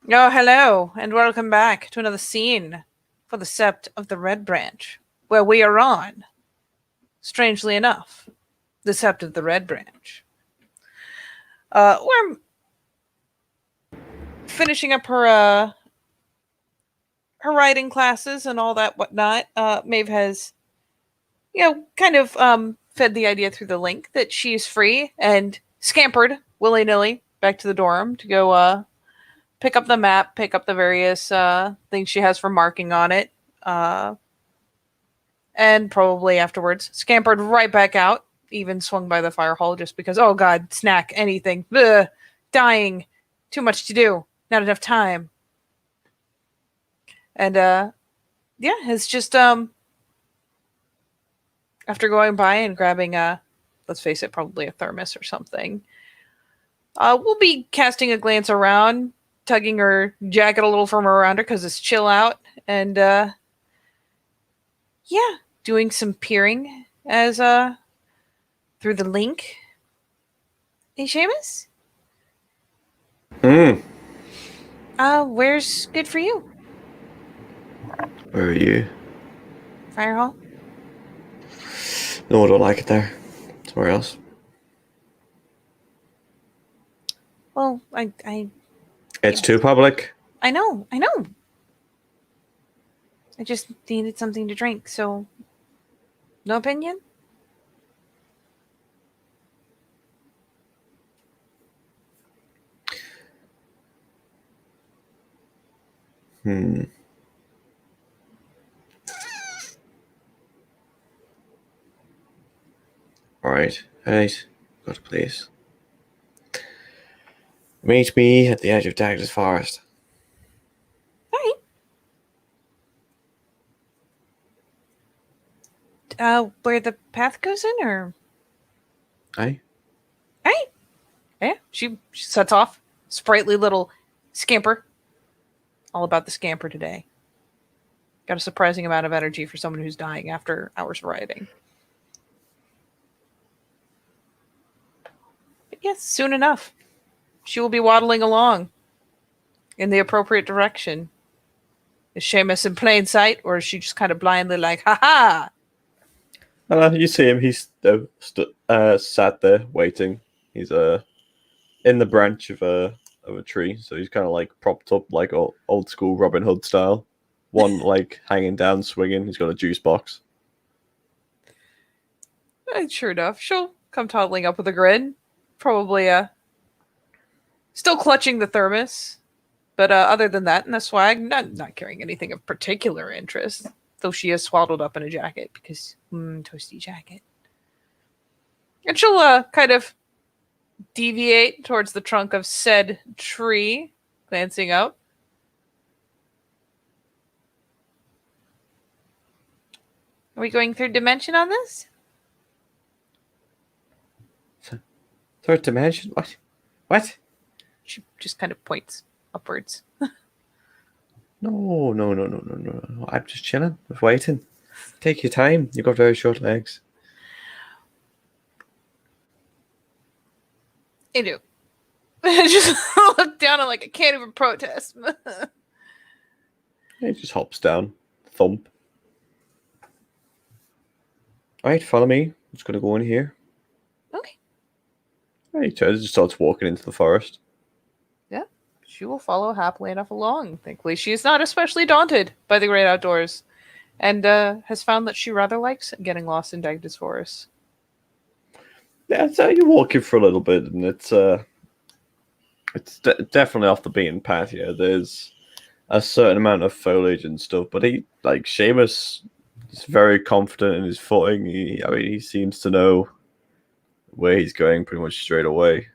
Oh, hello, and welcome back to another scene for the Sept of the Red Branch, where we are on, strangely enough, the Sept of the Red Branch. We're finishing up her writing classes and all that whatnot. Maeve has, kind of fed the idea through the link that she's free and scampered willy nilly back to the dorm to go pick up the map, pick up the various things she has for marking on it. Uh, and probably afterwards scampered right back out, even swung by the fire hall just because, oh god, snack, anything. Ugh, dying. Too much to do. Not enough time. And yeah, it's just after going by and grabbing let's face it, probably a thermos or something. We'll be casting a glance around, tugging her jacket a little from around her because it's chill out, and yeah, doing some peering as through the link. Hey, Seamus? Hmm. Where's good for you? Where are you? Fire hall? No, I don't like it there. Somewhere else. Well, I, It's too public. I know, I know. I just needed something to drink, so no opinion? Hmm. Alright. Right. Got a place. Meet me at the edge of Dagdas Forest. Alright. Where the path goes in, or? Aye? Alright. Yeah, she sets off. Sprightly little scamper. All about the scamper today. Got a surprising amount of energy for someone who's dying after hours of riding. But yes, soon enough, she will be waddling along in the appropriate direction. Is Seamus in plain sight, or is she just kind of blindly like, ha ha? You see him. He's sat there waiting. He's in the branch of a tree, so he's kind of like propped up like old school Robin Hood style. One like hanging down, swinging. He's got a juice box. And sure enough, she'll come toddling up with a grin. Probably still clutching the thermos. But other than that, and the swag, not carrying anything of particular interest. Though she is swaddled up in a jacket because toasty jacket. And she'll kind of deviate towards the trunk of said tree, glancing up. Are we going third dimension on this? Third dimension? What? What? She just kind of points upwards. No. I'm just chilling. I'm waiting. Take your time. You've got very short legs. I do. Just look down and like I can't even protest. He just hops down. Thump. Alright, follow me. I'm just gonna go in here. Okay. He just starts walking into the forest. Yeah. She will follow happily enough along. Thankfully, she is not especially daunted by the great outdoors, and has found that she rather likes getting lost in Dagdas Forest. Yeah, so you're walking for a little bit, and it's definitely off the beaten path. Yeah, there's a certain amount of foliage and stuff, but he like Seamus is very confident in his footing. He seems to know where he's going pretty much straight away.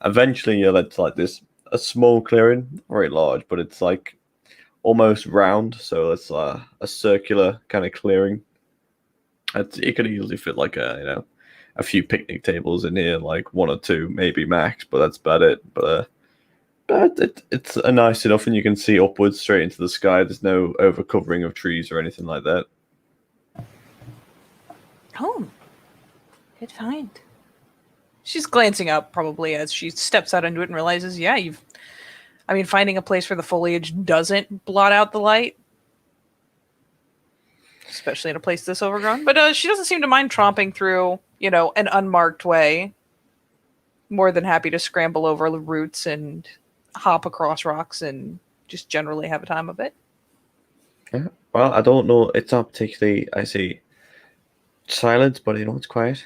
Eventually, you're led to like this a small clearing, not very large, but it's like almost round, so it's a circular kind of clearing. It could easily fit like a few picnic tables in here, like one or two, maybe max, but that's about it. But it's a nice enough, and you can see upwards straight into the sky. There's no overcovering of trees or anything like that. Oh, good find. She's glancing up probably as she steps out into it and realizes, yeah, you've I mean, finding a place where the foliage doesn't blot out the light, especially in a place this overgrown. But she doesn't seem to mind tromping through, an unmarked way. More than happy to scramble over the roots and hop across rocks and just generally have a time of it. Yeah. Well, I don't know. It's not particularly, I see, silent, but it's quiet.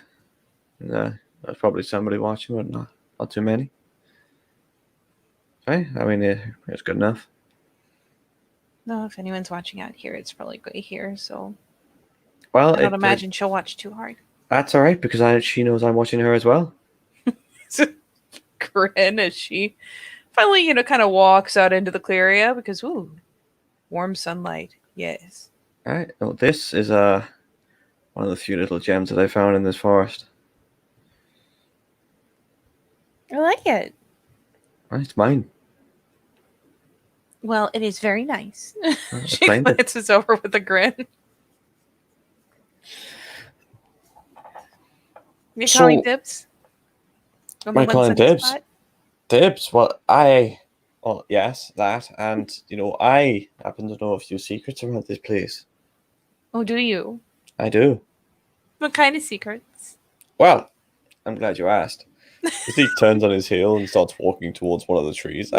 And, there's probably somebody watching, but not too many. Right? I mean, it's good enough. No, if anyone's watching out here, it's probably Gray here, so Well, I don't imagine she'll watch too hard. That's all right, because she knows I'm watching her as well. Grin as she finally, kind of walks out into the clear area because, ooh, warm sunlight. Yes. All right. Well, this is one of the few little gems that I found in this forest. I like it. It's mine. Well, it is very nice. She claimed it. glances over with a grin. You're calling dibs? Am I calling dibs? Dibs? Well, yes, that. And, I happen to know a few secrets around this place. Oh, do you? I do. What kind of secrets? Well, I'm glad you asked. He turns on his heel and starts walking towards one of the trees.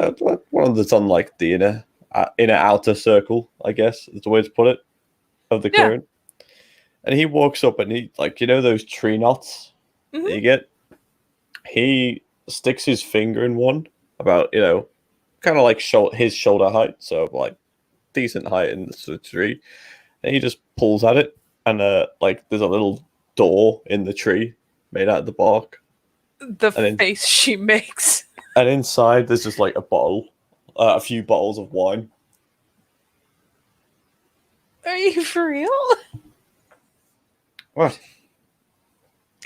One that's on, like, the inner outer circle, I guess, is the way to put it, of the clearing. And he walks up and he, like, those tree knots that you get? He sticks his finger in one about, kind of like his shoulder height, so like decent height in the tree. And he just pulls at it, and like there's a little door in the tree made out of the bark. Face she makes. And inside there's just like a few bottles of wine. Are you for real? What?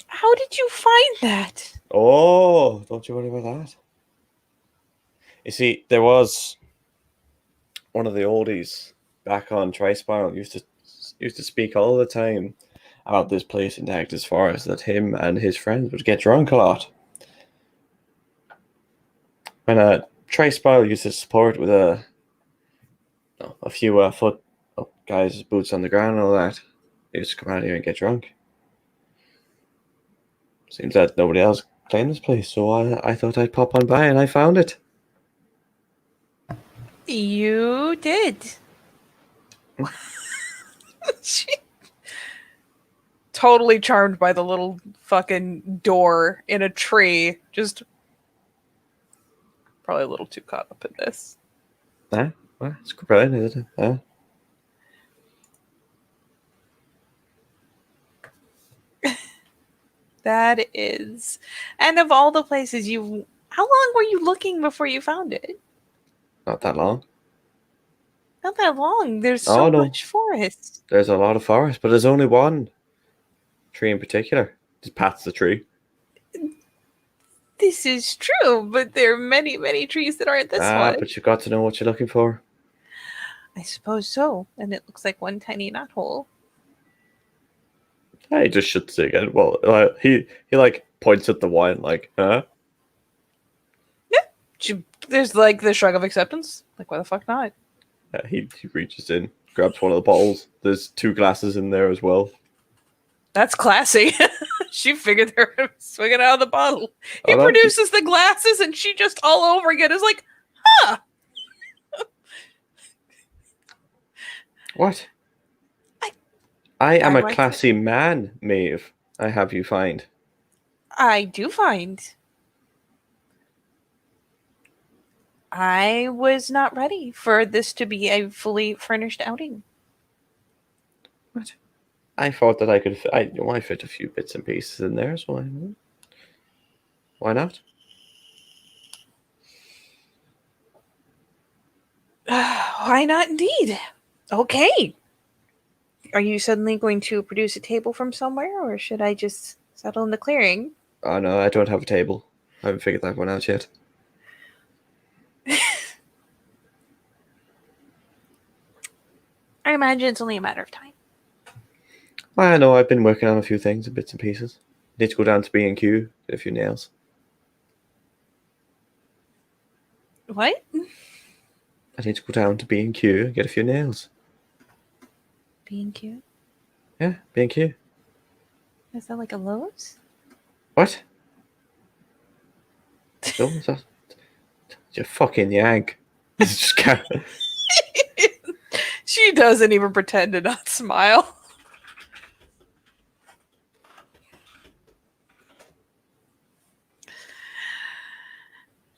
How did you find that? Oh, don't you worry about that. You see, there was one of the oldies back on Tri-Spiral used to speak all the time about this place in Dagda's Forest, that him and his friends would get drunk a lot. And Tri-Spiral used to support with a few foot guys' boots on the ground and all that. They used to come out here and get drunk. Seems that nobody else claimed this place, so I thought I'd pop on by and I found it. You did. She... Totally charmed by the little fucking door in a tree. Just probably a little too caught up in this. Well, it's great, isn't it? That is. And of all the places how long were you looking before you found it? Not that long. Not that long. There's so much forest. There's a lot of forest, but there's only one tree in particular. Just pats the tree. This is true, but there are many, many trees that aren't this one. But you got to know what you're looking for. I suppose so. And it looks like one tiny knothole. He just shuts it again. Well, he like points at the wine, like, huh? Yeah. There's like the shrug of acceptance. Like, why the fuck not? He reaches in, grabs one of the bottles. There's 2 glasses in there as well. That's classy. She figured they were swinging out of the bottle. He produces the glasses, and she just all over again is like, huh. What? I am a classy man, Maeve. I have you find. I do find. I was not ready for this to be a fully furnished outing. What? I thought that I could. I fit a few bits and pieces in there, so why not? Why not, indeed? Okay. Are you suddenly going to produce a table from somewhere, or should I just settle in the clearing? Oh no, I don't have a table. I haven't figured that one out yet. I imagine it's only a matter of time. I know, I've been working on a few things, bits and pieces. Need to go down to B&Q, get a few nails. What? I need to go down to B&Q and get a few nails. Being cute? Yeah, B&Q. Is that like a Lowe's? What? No, is that... You fucking yank. Just can't... She doesn't even pretend to not smile.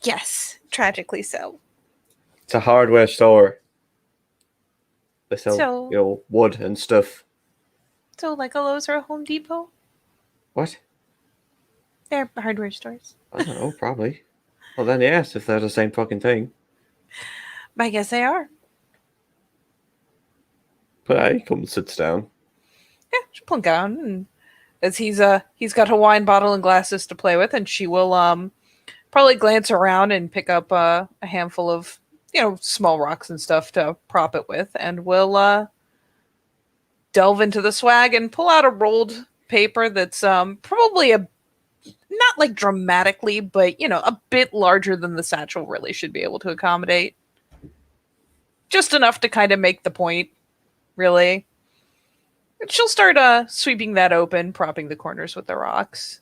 Yes, tragically so. It's a hardware store. They sell, So, wood and stuff. so like a Lowe's or a Home Depot? What? They're hardware stores. I don't know, probably. Well, then yes, if they're the same fucking thing. I guess they are. But he comes and sits down. Yeah, she'll plunk down, and as he's got a wine bottle and glasses to play with, and she will probably glance around and pick up a handful of small rocks and stuff to prop it with, and will delve into the swag and pull out a rolled paper that's probably a not like dramatically, but a bit larger than the satchel really should be able to accommodate. Just enough to kind of make the point, really. And she'll start sweeping that open, propping the corners with the rocks.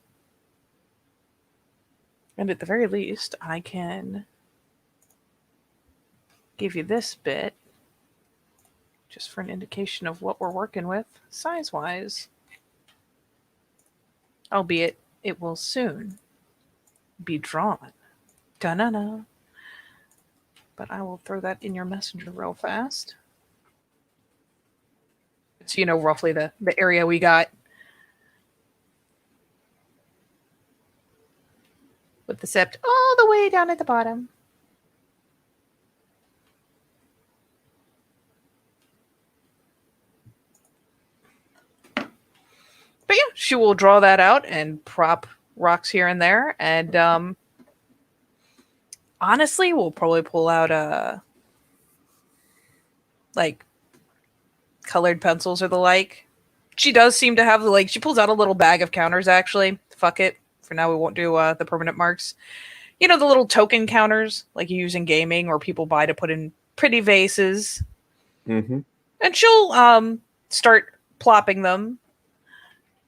And at the very least, I can give you this bit just for an indication of what we're working with size-wise. Albeit, it will soon be drawn. Da-na-na. But I will throw that in your messenger real fast. So you know roughly the area we got. With the sept all the way down at the bottom. But yeah, she will draw that out and prop rocks here and there. And honestly, we'll probably pull out like colored pencils or the like. She does seem to have she pulls out a little bag of counters actually. Fuck it. For now we won't do the permanent marks. You know, the little token counters like you use in gaming or people buy to put in pretty vases. Mm-hmm. And she'll start plopping them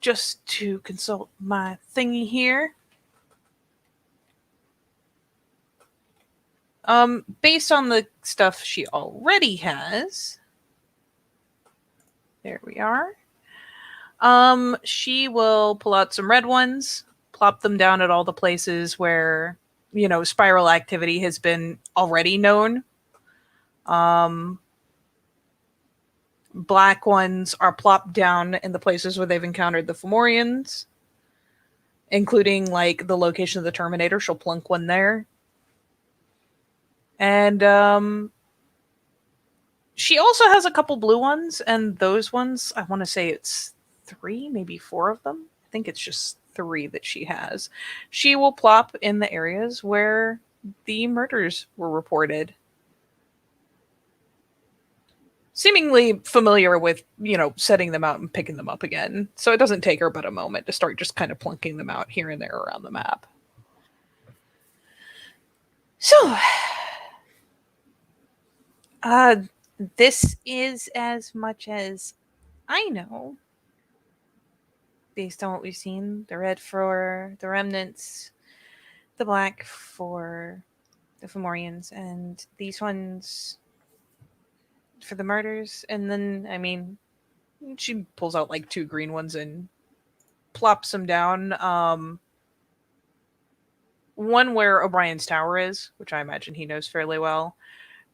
just to consult my thingy here. Based on the stuff she already has. There we are. She will pull out some red ones, plop them down at all the places where, spiral activity has been already known. Black ones are plopped down in the places where they've encountered the Fomorians, including like the location of the Terminator. She'll plunk one there. And she also has a couple blue ones, and those ones, I want to say it's 3, maybe 4 of them. I think it's just 3 that she has. She will plop in the areas where the murders were reported. Seemingly familiar with, setting them out and picking them up again. So it doesn't take her but a moment to start just kind of plunking them out here and there around the map. So, this is as much as I know. Based on what we've seen, the red for the remnants, the black for the Fomorians, and these ones for the murders. And then, I mean, she pulls out like 2 green ones and plops them down. One where O'Brien's tower is, which I imagine he knows fairly well.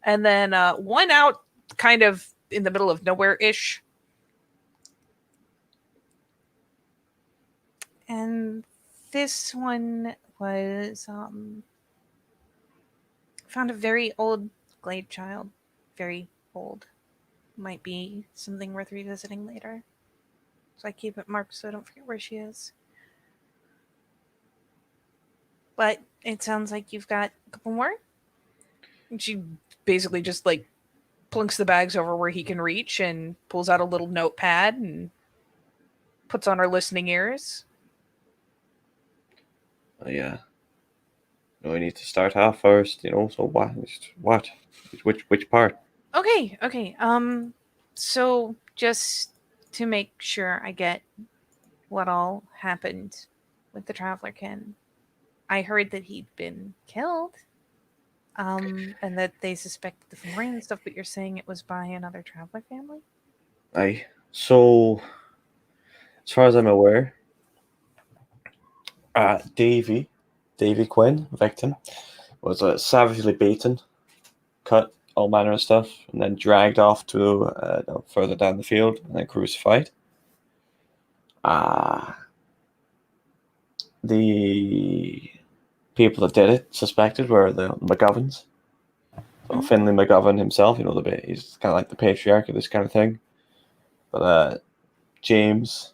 And then one out kind of in the middle of nowhere-ish. And this one was found a very old glade child. Very old. Might be something worth revisiting later. So I keep it marked so I don't forget where she is. But it sounds like you've got a couple more. And she basically just like plunks the bags over where he can reach and pulls out a little notepad and puts on her listening ears. Yeah. We need to start off first, So what? Which part? Okay, okay. So just to make sure I get what all happened with the Traveler Kin, I heard that he'd been killed. And that they suspected the Fomorian and stuff, but you're saying it was by another Traveler family? So as far as I'm aware, Davy Quinn, victim, was savagely beaten, cut, all manner of stuff, and then dragged off to further down the field and then crucified. The people that did it suspected were the McGoverns. So Finlay McGovern himself, he's kind of like the patriarch of this kind of thing. But James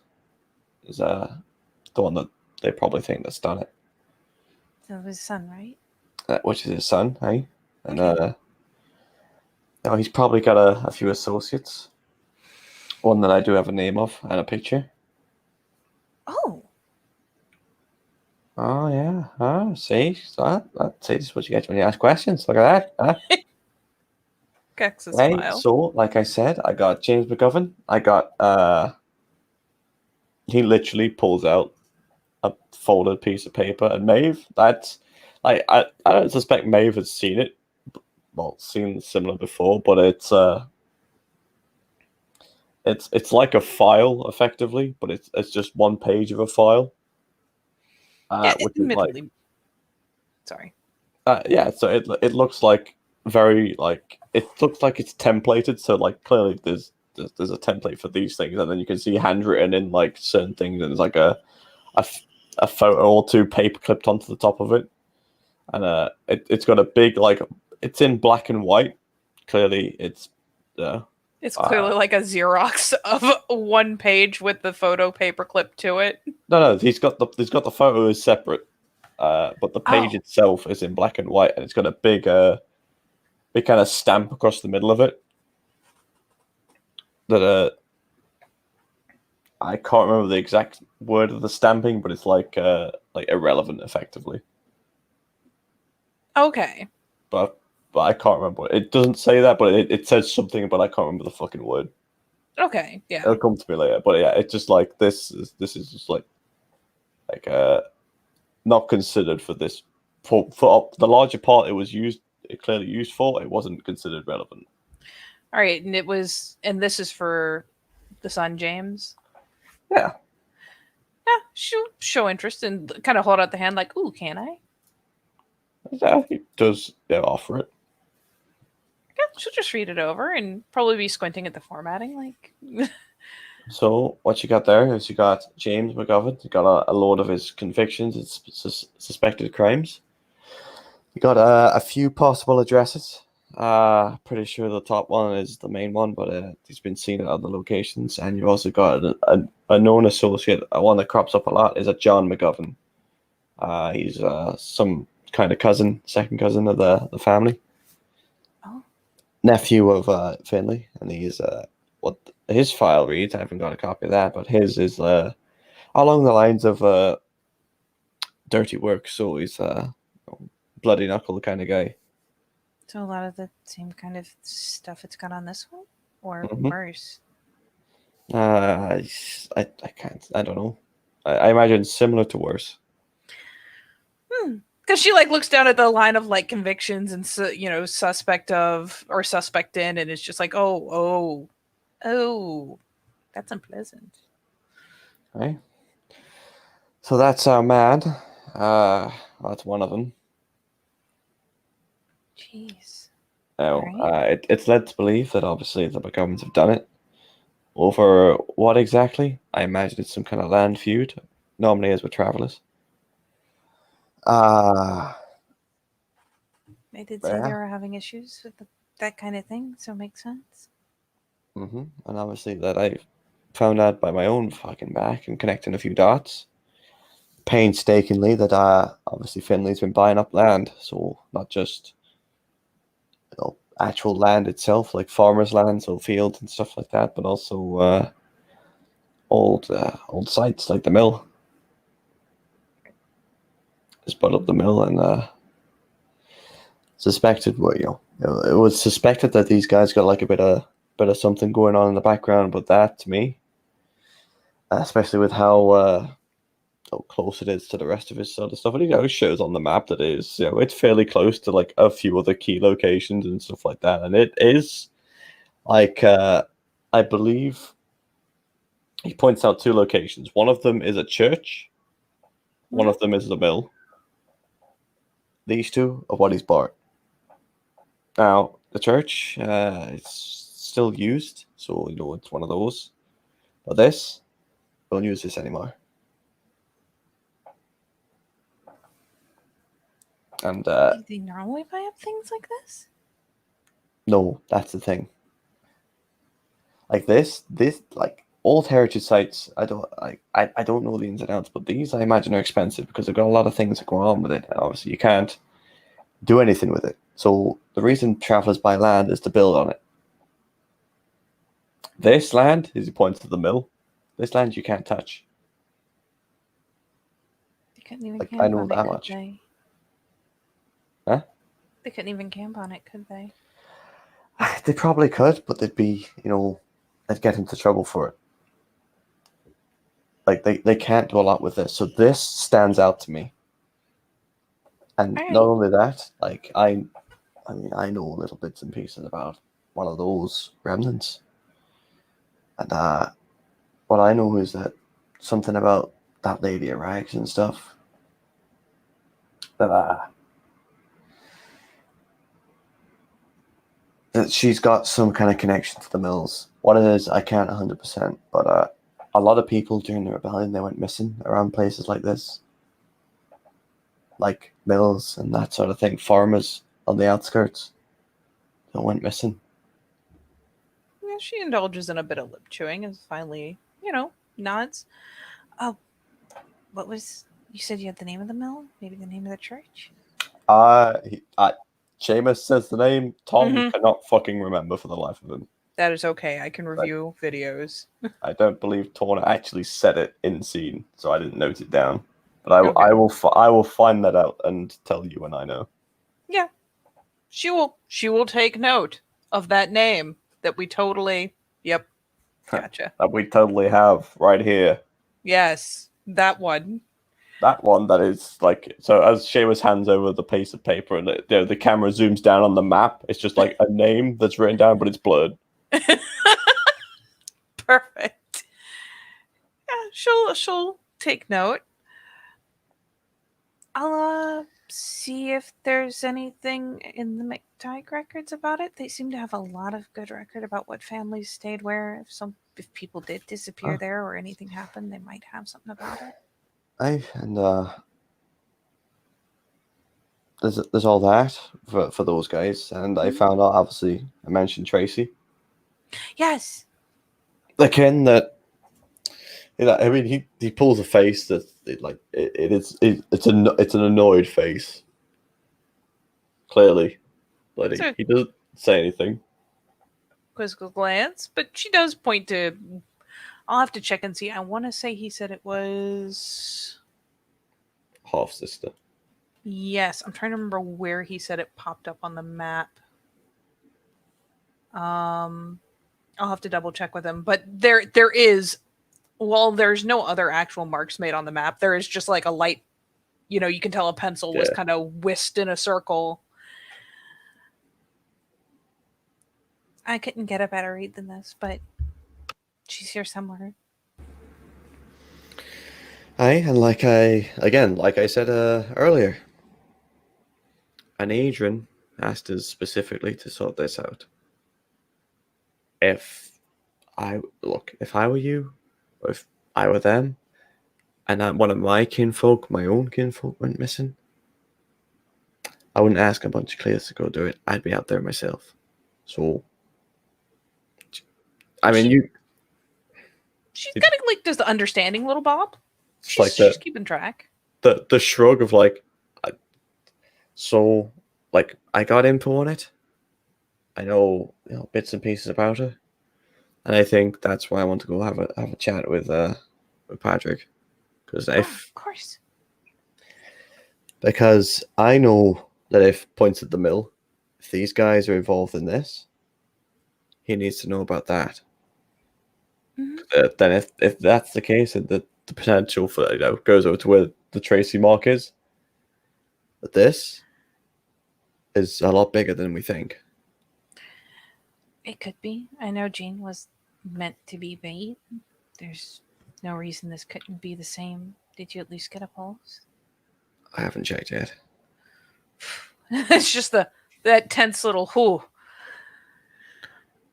is the one that they probably think that's done it. So it was his son, right? Which is his son, eh? And he's probably got a few associates. One that I do have a name of and a picture. Oh. Oh yeah. See, see, this is what you get when you ask questions. Look at that. Kex's Right. smile. So, like I said, I got James McGovern. I got he literally pulls out a folded piece of paper, and Maeve. That's like I don't suspect Maeve has seen it. Well, seen similar before, but it's like a file effectively, but it's just one page of a file. Which is like, sorry. Yeah, so it looks like it looks like it's templated. So like clearly there's a template for these things, and then you can see handwritten in like certain things, and there's like a photo or two paper clipped onto the top of it, and it's got a big it's in black and white. Clearly, it's clearly like a Xerox of one page with the photo paper clipped to it. No, he's got the photo is separate, but the page itself is in black and white, and it's got a big kind of stamp across the middle of it. That I can't remember the exact word of the stamping, but it's like irrelevant, effectively. Okay. But I can't remember. It doesn't say that, but it says something, but I can't remember the fucking word. Okay, yeah. It'll come to me later. But yeah, it's just like this is just like not considered for this for the larger part it clearly used for. It wasn't considered relevant. All right, and this is for the son James. Yeah. Yeah, show interest and kind of hold out the hand like, ooh, can I? Yeah, he does offer it. Yeah, she'll just read it over and probably be squinting at the formatting. Like, so what you got there is you got James McGovern. You got a load of his convictions and suspected crimes. You got a few possible addresses. Pretty sure the top one is the main one, but he's been seen at other locations. And you've also got a known associate. One that crops up a lot is a John McGovern. He's some kind of second cousin of the family. Oh. Nephew of Finlay, and he's what his file reads. I haven't got a copy of that, but his is along the lines of dirty work. So he's bloody knuckle kind of guy. So a lot of the same kind of stuff it's got on this one, or worse. I can't. I don't know. I imagine similar to worse. Because she looks down at the line of convictions and suspect of or suspect in, and it's just like, oh, that's unpleasant. Right. So that's our man. That's one of them. Jeez. Now, it's led to believe that obviously the McGoverns have done it. Over what exactly? I imagine it's some kind of land feud. Normally is with travelers. They did say they were having issues with that kind of thing, so it makes sense. And obviously that I found out by my own fucking back and connecting a few dots painstakingly that obviously Finlay's been buying up land, so not just actual land itself, like farmers' land, so fields and stuff like that, but also old sites like the mill. Just put up the mill and suspected, well, it was suspected that these guys got like a bit of something going on in the background. But that, to me, especially with how close it is to the rest of his sort of stuff, and it shows on the map that it's fairly close to like a few other key locations and stuff like that, and it is like I believe he points out two locations. One of them is a church. One of them is the mill. These two are what he's bought. Now, the church, it's still used, so it's one of those. But this, don't use this anymore. And Do they normally buy up things like this? no, that's the thing. Like this, like old heritage sites, I don't know the ins and outs, but these I imagine are expensive because they've got a lot of things that go on with it. And obviously, you can't do anything with it. So the reason travelers buy land is to build on it. This land, as he points to the mill, this land you can't touch. They couldn't even Like, camp I know on that it, could much. they? Huh? They couldn't even camp on it, could they? They probably could, but they'd be, they'd get into trouble for it. Like they can't do a lot with this. So this stands out to me. And All right. not only that, like I mean, I know little bits and pieces about one of those remnants. And what I know is that something about that lady of rags and stuff. That she's got some kind of connection to the mills. What it is, I can't 100%. But a lot of people during the rebellion, they went missing around places like this. Like mills and that sort of thing. Farmers on the outskirts. They went missing. Yeah, she indulges in a bit of lip chewing and finally, nods. Oh, what was. You said you had the name of the mill? Maybe the name of the church? Seamus says the name. Tom Mhm. cannot fucking remember for the life of him. That is okay. I can review videos. I don't believe Torna actually said it in scene, so I didn't note it down. But Okay. I will find that out and tell you when I know. Yeah. She will take note of that name that we totally. Yep. Gotcha. That we totally have right here. Yes. That one. That one that is like, so as Seamus hands over the piece of paper and the camera zooms down on the map, it's just like a name that's written down, but it's blurred. Perfect. Yeah, she'll take note. I'll see if there's anything in the McTighe records about it. They seem to have a lot of good record about what families stayed where. If people did disappear there or anything happened, they might have something about it. There's all that for those guys, and I found out, obviously, I mentioned Tracy. Yes. The Ken that, I mean, he pulls a face that it's an annoyed face. Clearly, but he doesn't say anything. Quizzical glance, but she does point to. I'll have to check and see. I want to say he said it was half sister. Yes, I'm trying to remember where he said it popped up on the map. I'll have to double check with him, but there is. Well, there's no other actual marks made on the map. There is just like a light. You can tell a pencil was kind of whisked in a circle. I couldn't get a better read than this, but she's here somewhere. And like I said earlier, and Adrian asked us specifically to sort this out. If I were you, or if I were them, and one of my own kinfolk went missing, I wouldn't ask a bunch of clears to go do it. I'd be out there myself. So, I mean, she's kind of like just understanding little Bob. She's keeping track. The shrug of like, so like I got info on it. I know bits and pieces about her, and I think that's why I want to go have a chat with Patrick, because of course, because I know that if points at the mill, if these guys are involved in this, he needs to know about that. Mhm. Then if that's the case, and the potential for goes over to where the Tracy mark is, but this is a lot bigger than we think. It could be. I know Jean was meant to be bait. There's no reason this couldn't be the same. Did you at least get a pulse? I haven't checked yet. It's just that tense little whoo.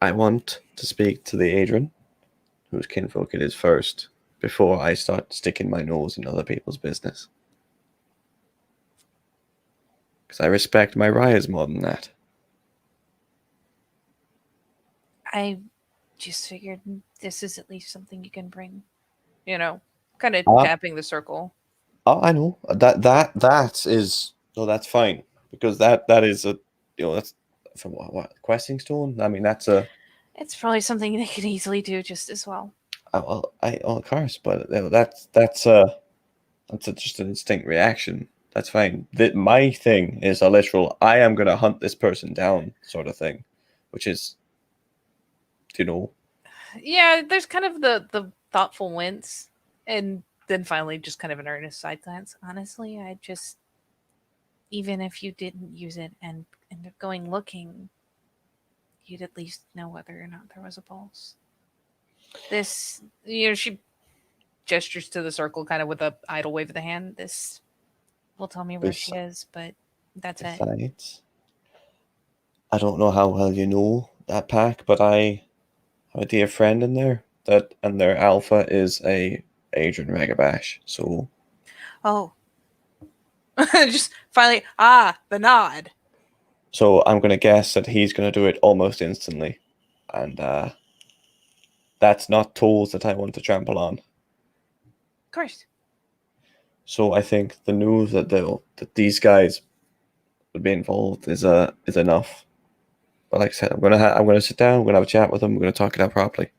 I want to speak to the Adrian, whose kinfolk it is first, before I start sticking my nose in other people's business. Because I respect my Ryas more than that. I just figured this is at least something you can bring. Kind of Ah. tapping the circle. Oh, I know that is no, that's fine because that is a that's from what questing stone. I mean that's a It's probably something they could easily do just as well. well I of course, but that's just an instinct reaction. That's fine. My thing is a literal I am gonna hunt this person down sort of thing, which is Yeah, there's kind of the thoughtful wince, and then finally just kind of an earnest side glance. Honestly, I just, even if you didn't use it and end up going looking, you'd at least know whether or not there was a pulse. This, she gestures to the circle kind of with a idle wave of the hand. This will tell me where she is, but that's it. besides. I don't know how well you know that pack, but I have a dear friend in there and their alpha is a Adrian Megabash. Oh, just finally, the nod. So I'm gonna guess that he's gonna do it almost instantly, and that's not tools that I want to trample on. Of course. So I think the news that these guys would be involved is enough. But like I said, I'm gonna sit down. I'm gonna have a chat with them. We're gonna talk it out properly.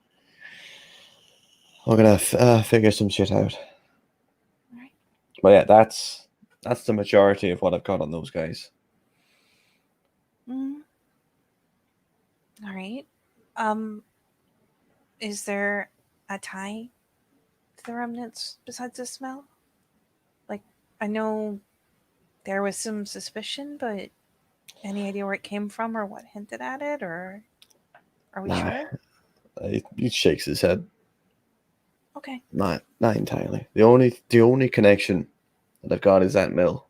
We're gonna figure some shit out. All right. But yeah, that's the majority of what I've got on those guys. Mm. All right. Is there a tie to the remnants besides the smell? Like, I know there was some suspicion, but any idea where it came from or what hinted at it, or are we sure? He shakes his head. Okay. Not entirely. The only connection that I've got is that mill.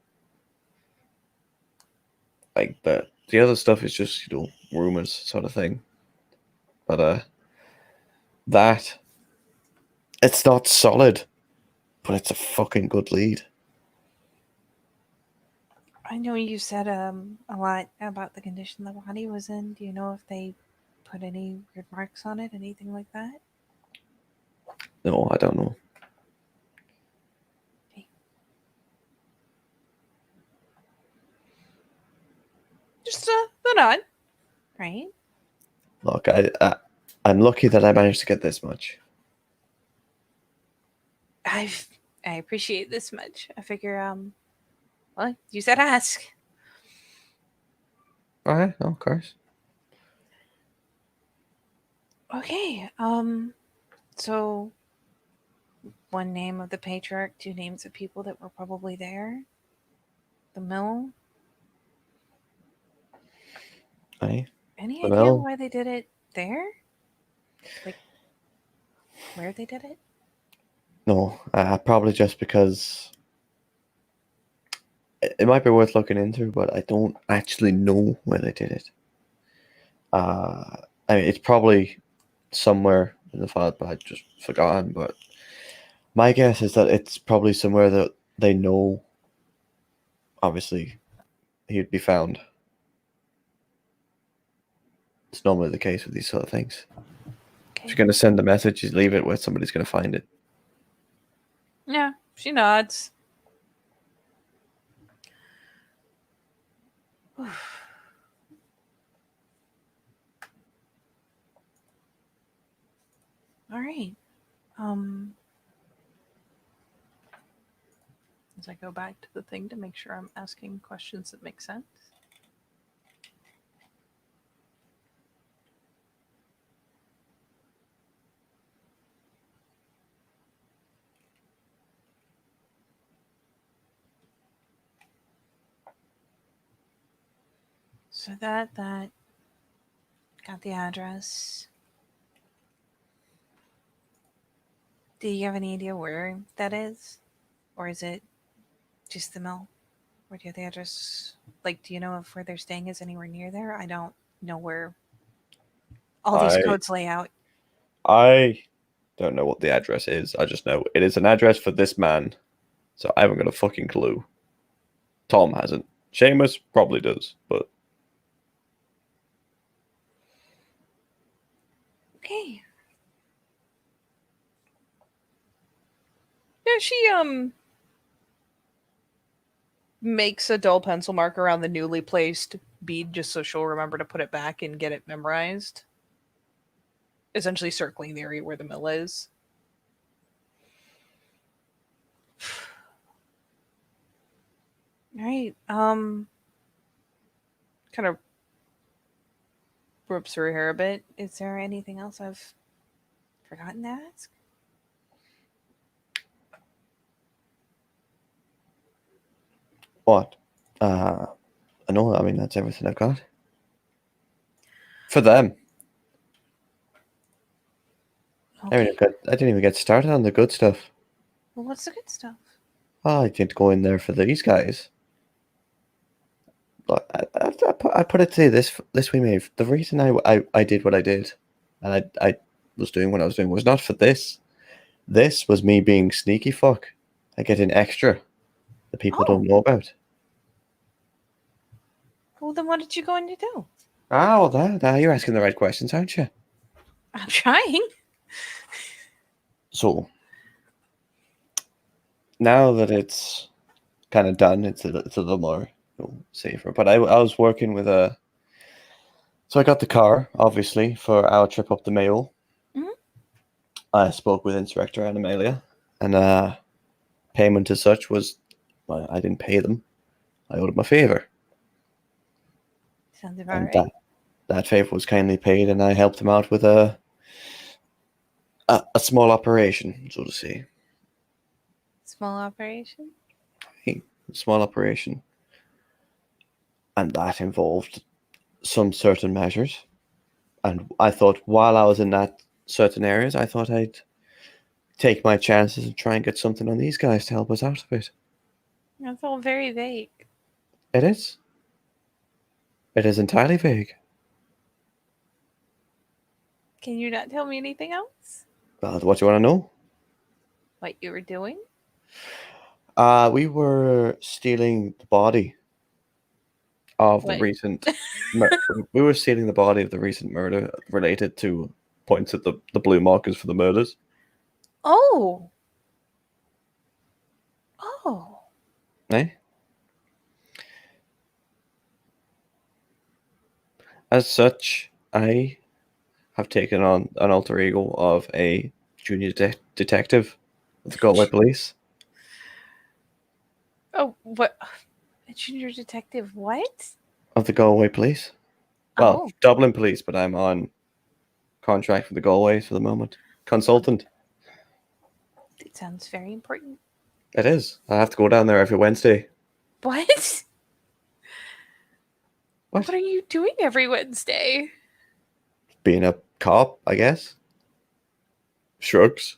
Like the other stuff is just rumors sort of thing. But that it's not solid, but it's a fucking good lead. I know you said a lot about the condition the body was in. Do you know if they put any weird marks on it, anything like that? No, I don't know. Just the nod, right? Look, I'm lucky that I managed to get this much. I appreciate this much. I figure well, you said ask. All right, of course. Okay. So one name of the patriarch, two names of people that were probably there. The mill. Aye. Any The idea mill. why they did it there? Like where they did it? No, probably just because it might be worth looking into, but I don't actually know where they did it. I mean, it's probably somewhere in the file, but I just forgotten. But my guess is that it's probably somewhere that they know. Obviously, he'd be found. It's normally the case with these sort of things. If Okay. you're going to send a message, you leave it where somebody's going to find it. Yeah, she nods. All right. Is as I go back to the thing to make sure I'm asking questions that make sense. So that got the address. Do you have any idea where that is? Or is it just the mill? Where do you have the address? Like, do you know if where they're staying is anywhere near there? I don't know where all these I codes lay out. I don't know what the address is. I just know it is an address for this man. So I haven't got a fucking clue. Tom hasn't. Seamus probably does, but Okay. Yeah, she makes a dull pencil mark around the newly placed bead just so she'll remember to put it back and get it memorized. Essentially circling the area where the mill is. All right. Kind of ropes her hair a bit. Is there anything else I've forgotten to ask? what? No, I mean that's everything I've got. For them. Okay. I didn't even get started on the good stuff. Well, what's the good stuff? Oh, I didn't go in there for these guys. But I put it to you this way, Maeve. The reason I did what I did, and I was doing what I was doing, was not for this. This was me being sneaky fuck. I get an extra that people Oh. don't know about. Well, then what did you go in to do? Oh, that you're asking the right questions, aren't you? I'm trying. So now that it's kind of done, it's a little more safer. But I was working with so I got the car obviously for our trip up the Mayo. Mhm. I spoke with Inspector Animalia, and payment as such was, well, I didn't pay them. I owed them a favor, Sounds about and right. that favor was kindly paid, and I helped them out with a small operation, so to say. Small operation. A small operation, and that involved some certain measures. And I thought while I was in that certain areas, I thought I'd take my chances and try and get something on these guys to help us out a bit. That's all very vague. It is. It is entirely vague. Can you not tell me anything else? Well, what do you want to know? What you were doing? We were stealing the body of the What? recent. We were stealing the body of the recent murder related to points at the blue markers for the murders. Oh. Oh. Eh? As such, I have taken on an alter ego of a junior detective of the Galway Police. Oh, what? A junior detective? What? Of the Galway Police. Well, Oh, Dublin Police, but I'm on contract for the Galway for the moment. Consultant. it sounds very important. It is. I have to go down there every Wednesday. What? What? What are you doing every Wednesday? Being a cop, I guess. Shrugs.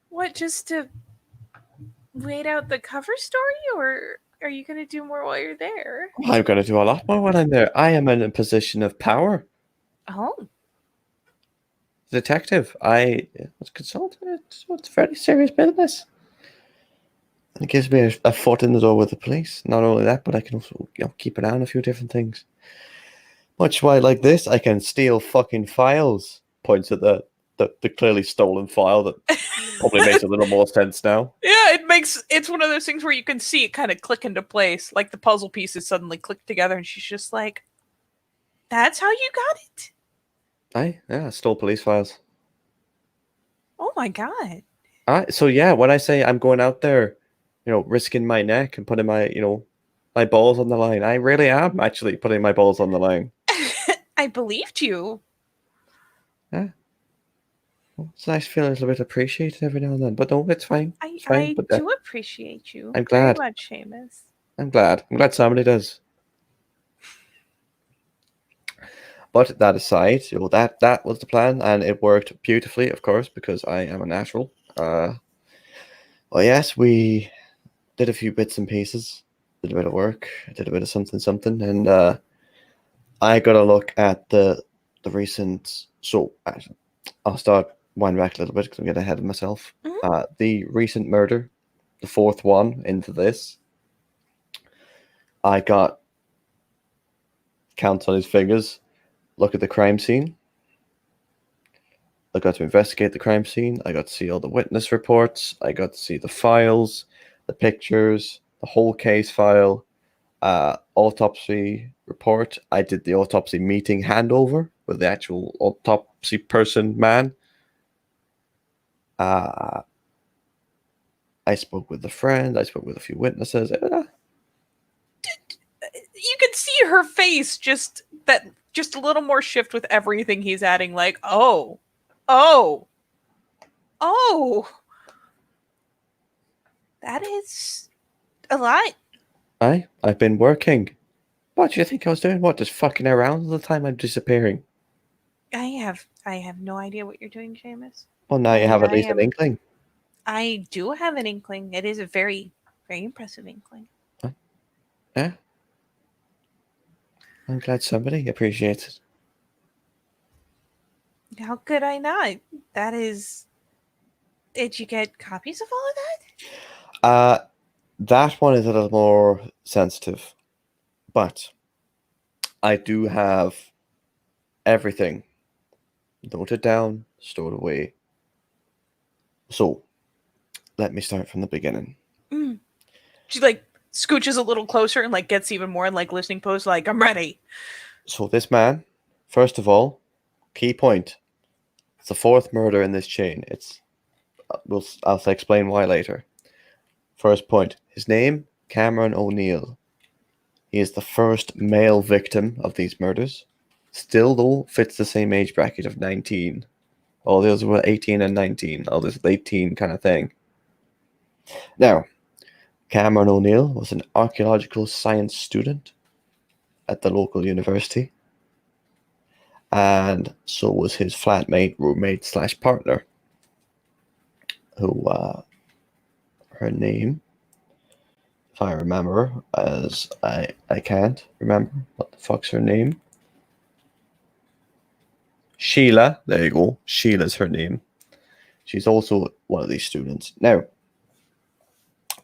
What, just to wait out the cover story, or are you going to do more while you're there? I'm going to do a lot more when I'm there. I am in a position of power. Oh, Detective. I was a consultant. It's very serious business. And it gives me a foot in the door with the police. Not only that, but I can also keep an eye on a few different things. Much why, like this, I can steal fucking files. Points at the clearly stolen file that probably makes a little more sense now. yeah, it's one of those things where you can see it kind of click into place, like the puzzle pieces suddenly click together, and she's just like, "That's how you got it." I stole police files. Oh my god. So yeah, when I say I'm going out there, risking my neck and putting my balls on the line, I really am actually putting my balls on the line. I believed you. Yeah, well, it's nice feeling a little bit appreciated every now and then. But no, it's fine. I It's fine. I But do appreciate you I'm very glad. much, Seamus. I'm glad. I'm glad somebody does. But that aside, that was the plan, and it worked beautifully, of course, because I am a natural. Well, yes, we did a few bits and pieces, did a bit of work, did a bit of something, something, and I got a look at the recent. So I'll start winding back a little bit because I'm getting ahead of myself. Mhm. The recent murder, the fourth one into this, I got counts on his fingers. Look at the crime scene. I got to investigate the crime scene. I got to see all the witness reports. I got to see the files, the pictures, the whole case file, autopsy report. I did the autopsy meeting handover with the actual autopsy person man. Uh, I spoke with a friend. I spoke with a few witnesses. You can see her face just a little more shift with everything he's adding, like, oh, oh, oh. That is a lot. I've been working. What do you think I was doing? What, just fucking around all the time I'm disappearing? I have no idea what you're doing, Seamus. Well, now you have at I least an am inkling. I do have an inkling. It is a very, very impressive inkling. Yeah, I'm glad somebody appreciates it. How could I not? That is. Did you get copies of all of that? That one is a little more sensitive, but I do have everything noted down, stored away. So let me start from the beginning. Mm. She like scooches a little closer and like gets even more in like listening pose, like I'm ready. So this man, first of all, key point. It's the fourth murder in this chain. I'll explain why later. First point. His name, Cameron O'Neill. He is the first male victim of these murders. Still, though, fits the same age bracket of 19. All those were 18 and 19. All this late teen kind of thing. Now, Cameron O'Neill was an archaeological science student at the local university, and so was his flatmate, roommate slash partner, who her name, if I remember, as I can't remember what the fuck's her name. Sheila, there you go. Sheila's her name. She's also one of these students. Now,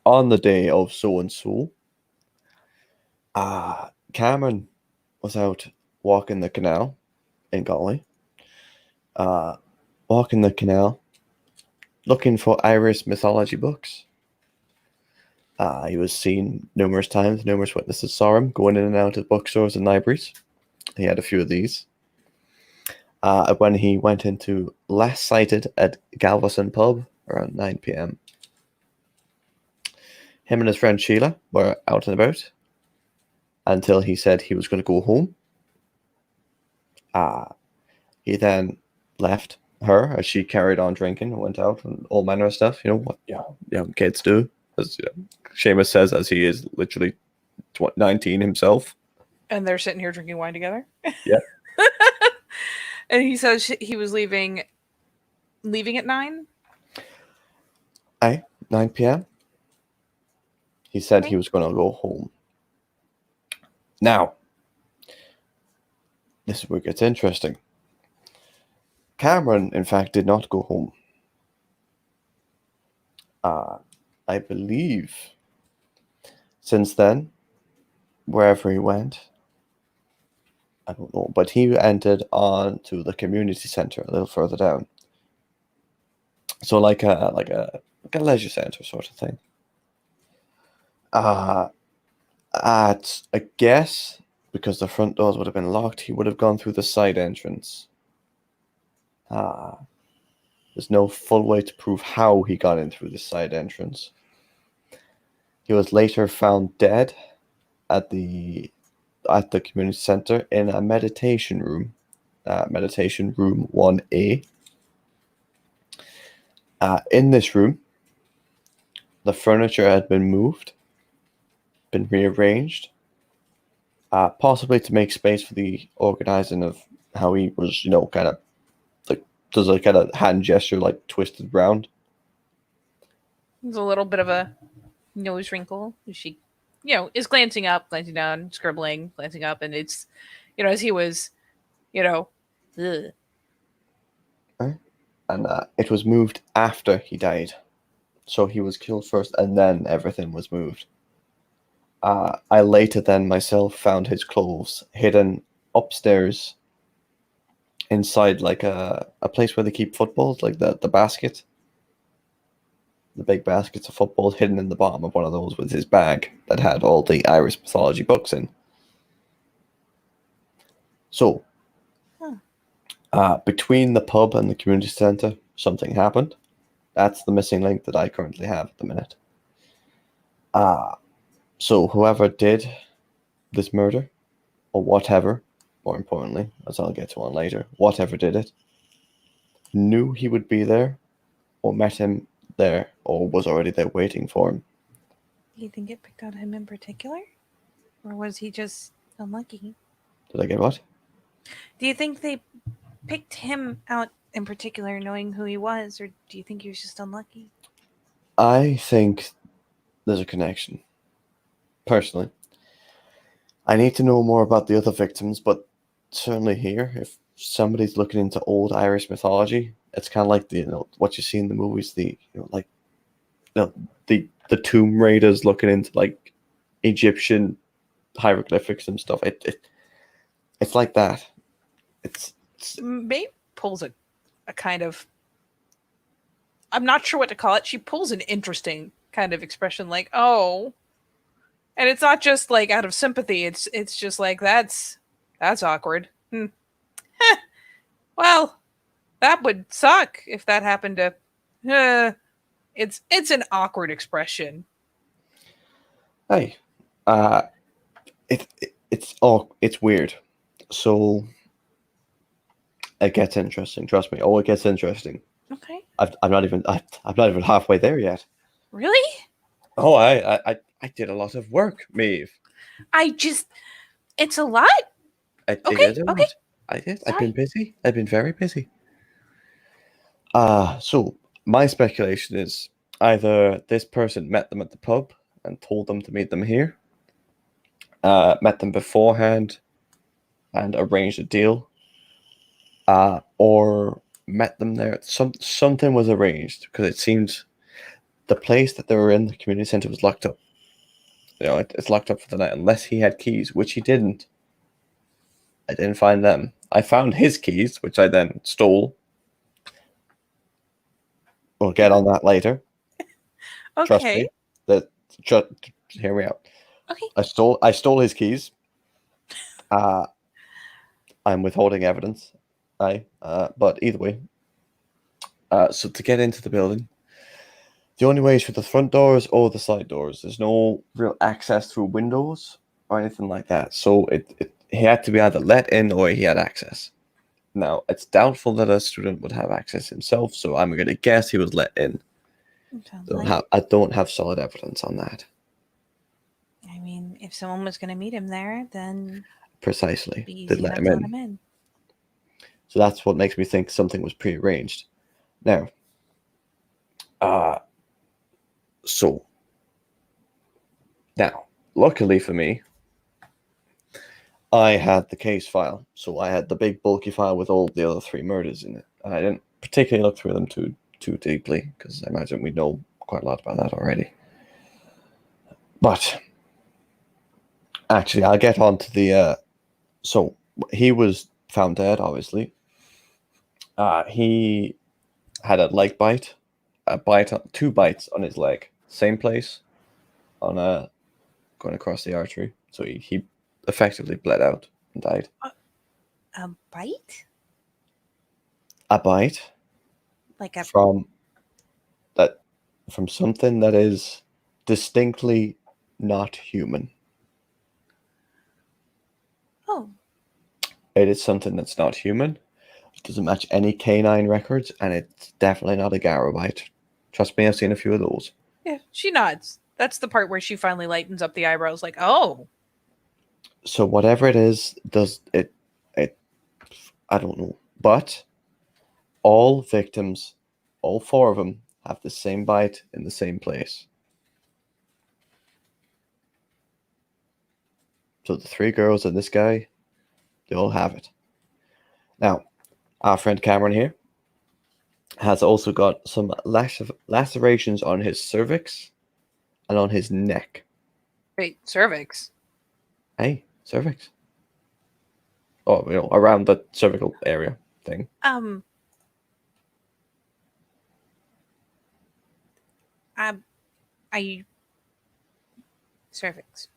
on the day of so and so, Cameron was out walking the canal in Galway, walking the canal, looking for Irish mythology books. He was seen numerous times. Numerous witnesses saw him going in and out of bookstores and libraries. He had a few of these. When he went into last sighted at Galveston pub around 9 p.m. Him and his friend Sheila were out and about until he said he was going to go home. He then left her as she carried on drinking and went out and all manner of stuff. You know what young kids do, as Seamus says, as he is literally 19 himself. And they're sitting here drinking wine together. Yeah. And he says he was leaving at 9. 9 p.m. He said Okay. he was going to go home. Now, this is where it gets interesting. Cameron, in fact, did not go home. I believe since then, wherever he went, I don't know, but he entered on to the community center a little further down. So like a leisure center sort of thing. I guess because the front doors would have been locked, he would have gone through the side entrance. There's no full way to prove how he got in through the side entrance. He was later found dead at the community center in a meditation room, meditation room 1A. In this room, the furniture had been moved, been rearranged, possibly to make space for the organizing of how he was, kind of like does a kind of hand gesture, like twisted round. There's a little bit of a nose wrinkle. She, is glancing up, glancing down, scribbling, glancing up, and it's, as he was, ugh. And it was moved after he died. So he was killed first, and then everything was moved. I later then myself found his clothes hidden upstairs inside like a place where they keep footballs, like the basket. The big baskets of footballs hidden in the bottom of one of those with his bag that had all the Irish mythology books in. So, between the pub and the community centre, something happened. That's the missing link that I currently have at the minute. So whoever did this murder, or whatever, more importantly, as I'll get to on later, whatever did it, knew he would be there, or met him there, or was already there waiting for him. Do you think it picked on him in particular? Or was he just unlucky? Did I get what? Do you think they picked him out in particular knowing who he was, or do you think he was just unlucky? I think there's a connection. Personally, I need to know more about the other victims, but certainly here, if somebody's looking into old Irish mythology, it's kind of like what you see in the movies, the Tomb Raiders looking into like Egyptian hieroglyphics and stuff. It's like that. It's Maeve pulls a kind of, I'm not sure what to call it. She pulls an interesting kind of expression, like, oh. And it's not just like out of sympathy. It's just like that's awkward. Well, that would suck if that happened to. It's an awkward expression. Hey, it's weird. So it gets interesting. Trust me. Oh, it gets interesting. Okay. I'm not even halfway there yet. Really? Oh, I did a lot of work, Maeve. It's a lot. I did a lot. I did. I've been busy. I've been very busy. So my speculation is either this person met them at the pub and told them to meet them here, met them beforehand and arranged a deal, or met them there. Something was arranged because it seemed the place that they were in, the community center, was locked up. It's locked up for the night unless he had keys, which he didn't. I didn't find them. I found his keys, which I then stole. We'll get on that later. Okay. Trust me. Hear me out. Okay. I stole his keys. I'm withholding evidence. But either way. So to get into the building, the only way is through the front doors or the side doors. There's no real access through windows or anything like that. So he had to be either let in or he had access. Now, it's doubtful that a student would have access himself, so I'm going to guess he was let in. I don't have solid evidence on that. I mean, if someone was going to meet him there, then precisely did let him in. So that's what makes me think something was prearranged. Now, luckily for me, I had the case file. So I had the big bulky file with all the other 3 murders in it. And I didn't particularly look through them too deeply, because I imagine we know quite a lot about that already. But actually, I'll get on to the... so he was found dead, obviously. He had a leg bite. 2 bites on his leg. Same place. Going across the artery. So he effectively bled out and died. A bite? A bite Like a from something that is distinctly not human. oh, It is something that's not human. It doesn't match any canine records, and it's definitely not a Garo bite. Trust me, I've seen a few of those. yeah. She nods. That's the part where she finally lightens up the eyebrows, like, oh, So whatever it is, does it? It I don't know, but all victims, all four of them, have the same bite in the same place. So the three girls and this guy, they all have it. Now, our friend Cameron here has also got some lacerations on his cervix and on his neck. wait, cervix. Hey, cervix. Oh, around the cervical area thing. I cervix.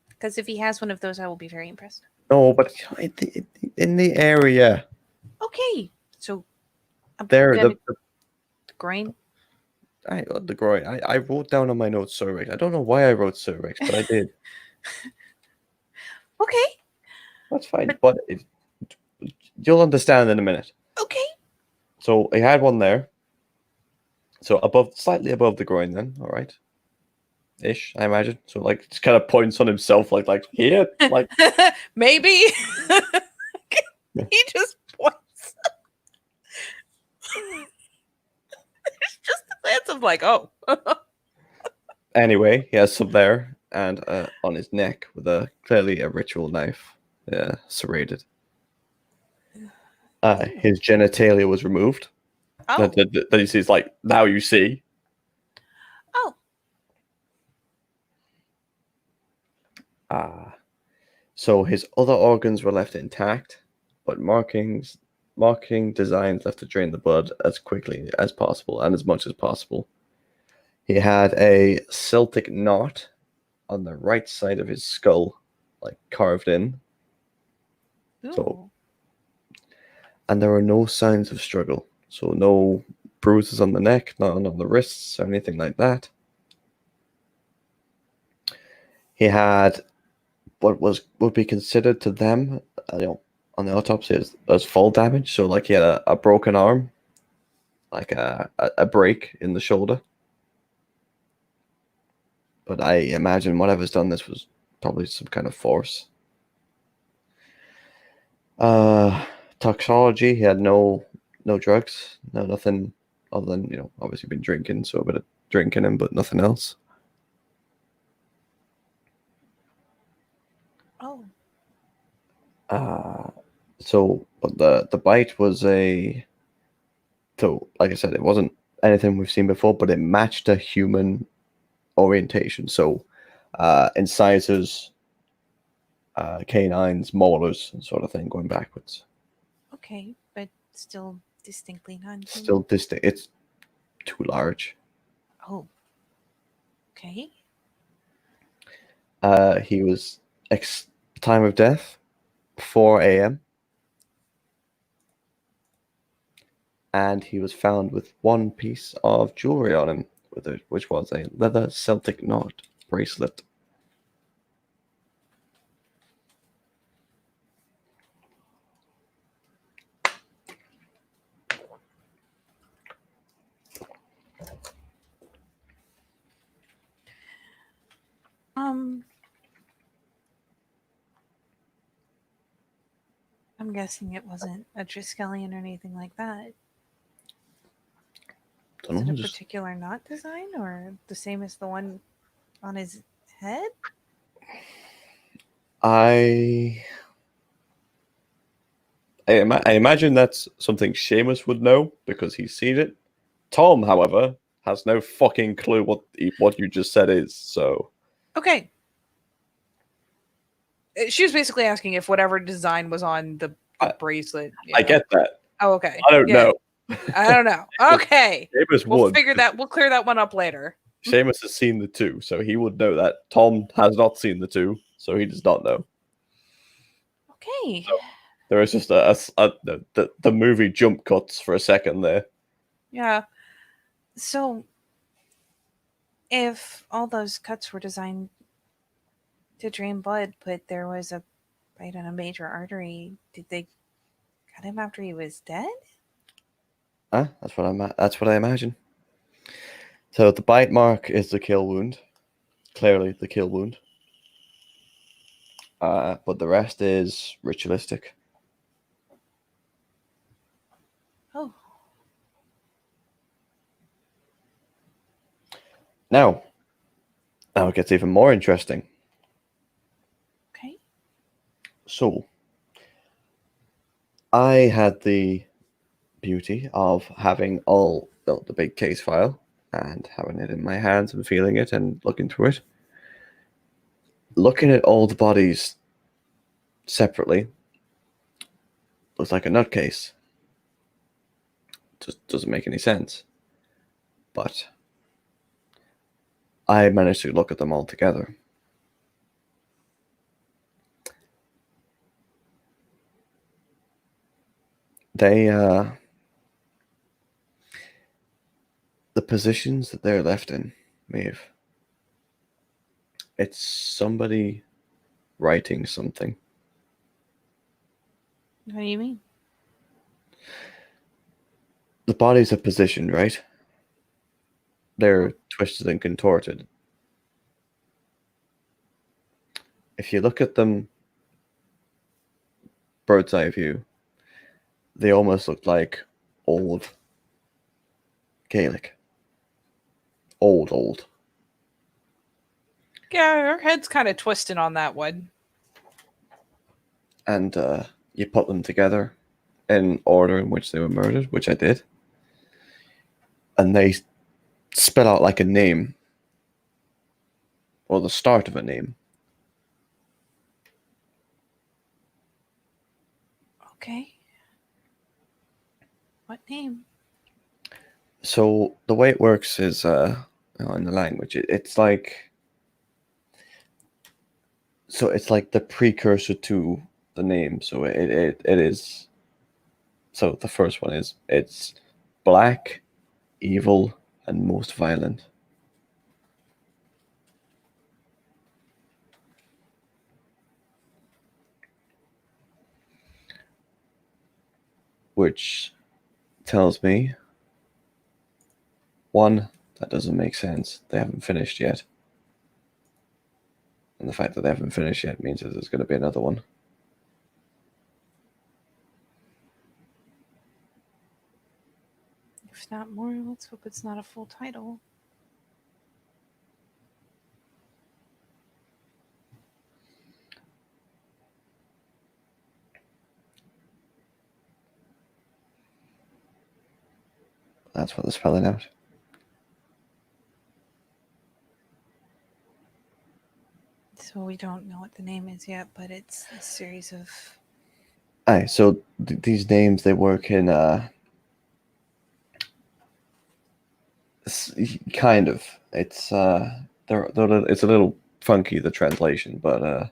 Because if he has one of those, I will be very impressed. No, but in the area. Okay, so There, the groin. the groin. I wrote down on my notes cervix. I don't know why I wrote cervix, but I did. Okay, That's fine, but you'll understand in a minute. okay. So he had one there. So slightly above the groin, then, all right, ish, I imagine. So like, just kind of points on himself, like here, like Maybe. Yeah. He just points. It's just a glance of like, oh. Anyway, he has some there, and on his neck with clearly a ritual knife, serrated. His genitalia was removed. Oh. That he sees, like, now you see. Oh. So his other organs were left intact, but marking designs left to drain the blood as quickly as possible and as much as possible. He had a Celtic knot on the right side of his skull, like carved in. Ooh. So, and there were no signs of struggle. So no bruises on the neck, none on the wrists, or anything like that. He had what would be considered to them, on the autopsy as fall damage. So like he had a broken arm, like a break in the shoulder. But I imagine whatever's done this was probably some kind of force. Toxology, he had no drugs, nothing other than, obviously been drinking, so a bit of drinking him, but nothing else. Oh. So but the bite was so like I said, it wasn't anything we've seen before, but it matched a human orientation. So incisors, canines, molars, sort of thing, going backwards. Okay, but still distinctly non-human. Still distinct. It's too large. Oh. Okay. He was time of death, 4 a.m. And he was found with one piece of jewelry on him, which was a leather Celtic knot bracelet. I'm guessing it wasn't a Triskelion or anything like that. Don't Is know, it a particular knot design or the same as the one on his head? I imagine that's something Seamus would know because he's seen it. Tom, however, has no fucking clue what you just said is. So Okay. She was basically asking if whatever design was on the bracelet. I get that. Oh, okay. I don't know. I don't know. Okay. Seamus We'll would. figure that. We'll clear that one up later. Seamus has seen the two, so he would know that. Tom has not seen the two, so he does not know. Okay. There is just the movie jump cuts for a second there. Yeah. So, if all those cuts were designed to drain blood, but there was a bite on a major artery, did they cut him after he was dead? That's what I imagine. So the bite mark is the kill wound, clearly the kill wound. But the rest is ritualistic. Oh. Now it gets even more interesting. Okay. So, I had the beauty of having all the big case file and having it in my hands and feeling it and looking through it. Looking at all the bodies separately looks like a nutcase. Just doesn't make any sense. But I managed to look at them all together. They, the positions that they're left in, Maeve, it's somebody writing something. What do you mean? The bodies are positioned, right? They're twisted and contorted. If you look at them bird's eye view, they almost look like old Gaelic. Old. Yeah, her head's kind of twisted on that one. And you put them together in order in which they were murdered, which I did. And they spell out like a name, or the start of a name. Okay. What name? So the way it works is, in the language, it's like, so it's like the precursor to the name. So it is. So the first one is, it's black, evil, and most violent. Which tells me, one, that doesn't make sense. They haven't finished yet. And the fact that they haven't finished yet means that there's going to be another one. If not more, let's hope it's not a full title. That's what they're spelling out. So we don't know what the name is yet, but it's a series of. Aye, so these names, they work in kind of. It's it's a little funky, the translation, but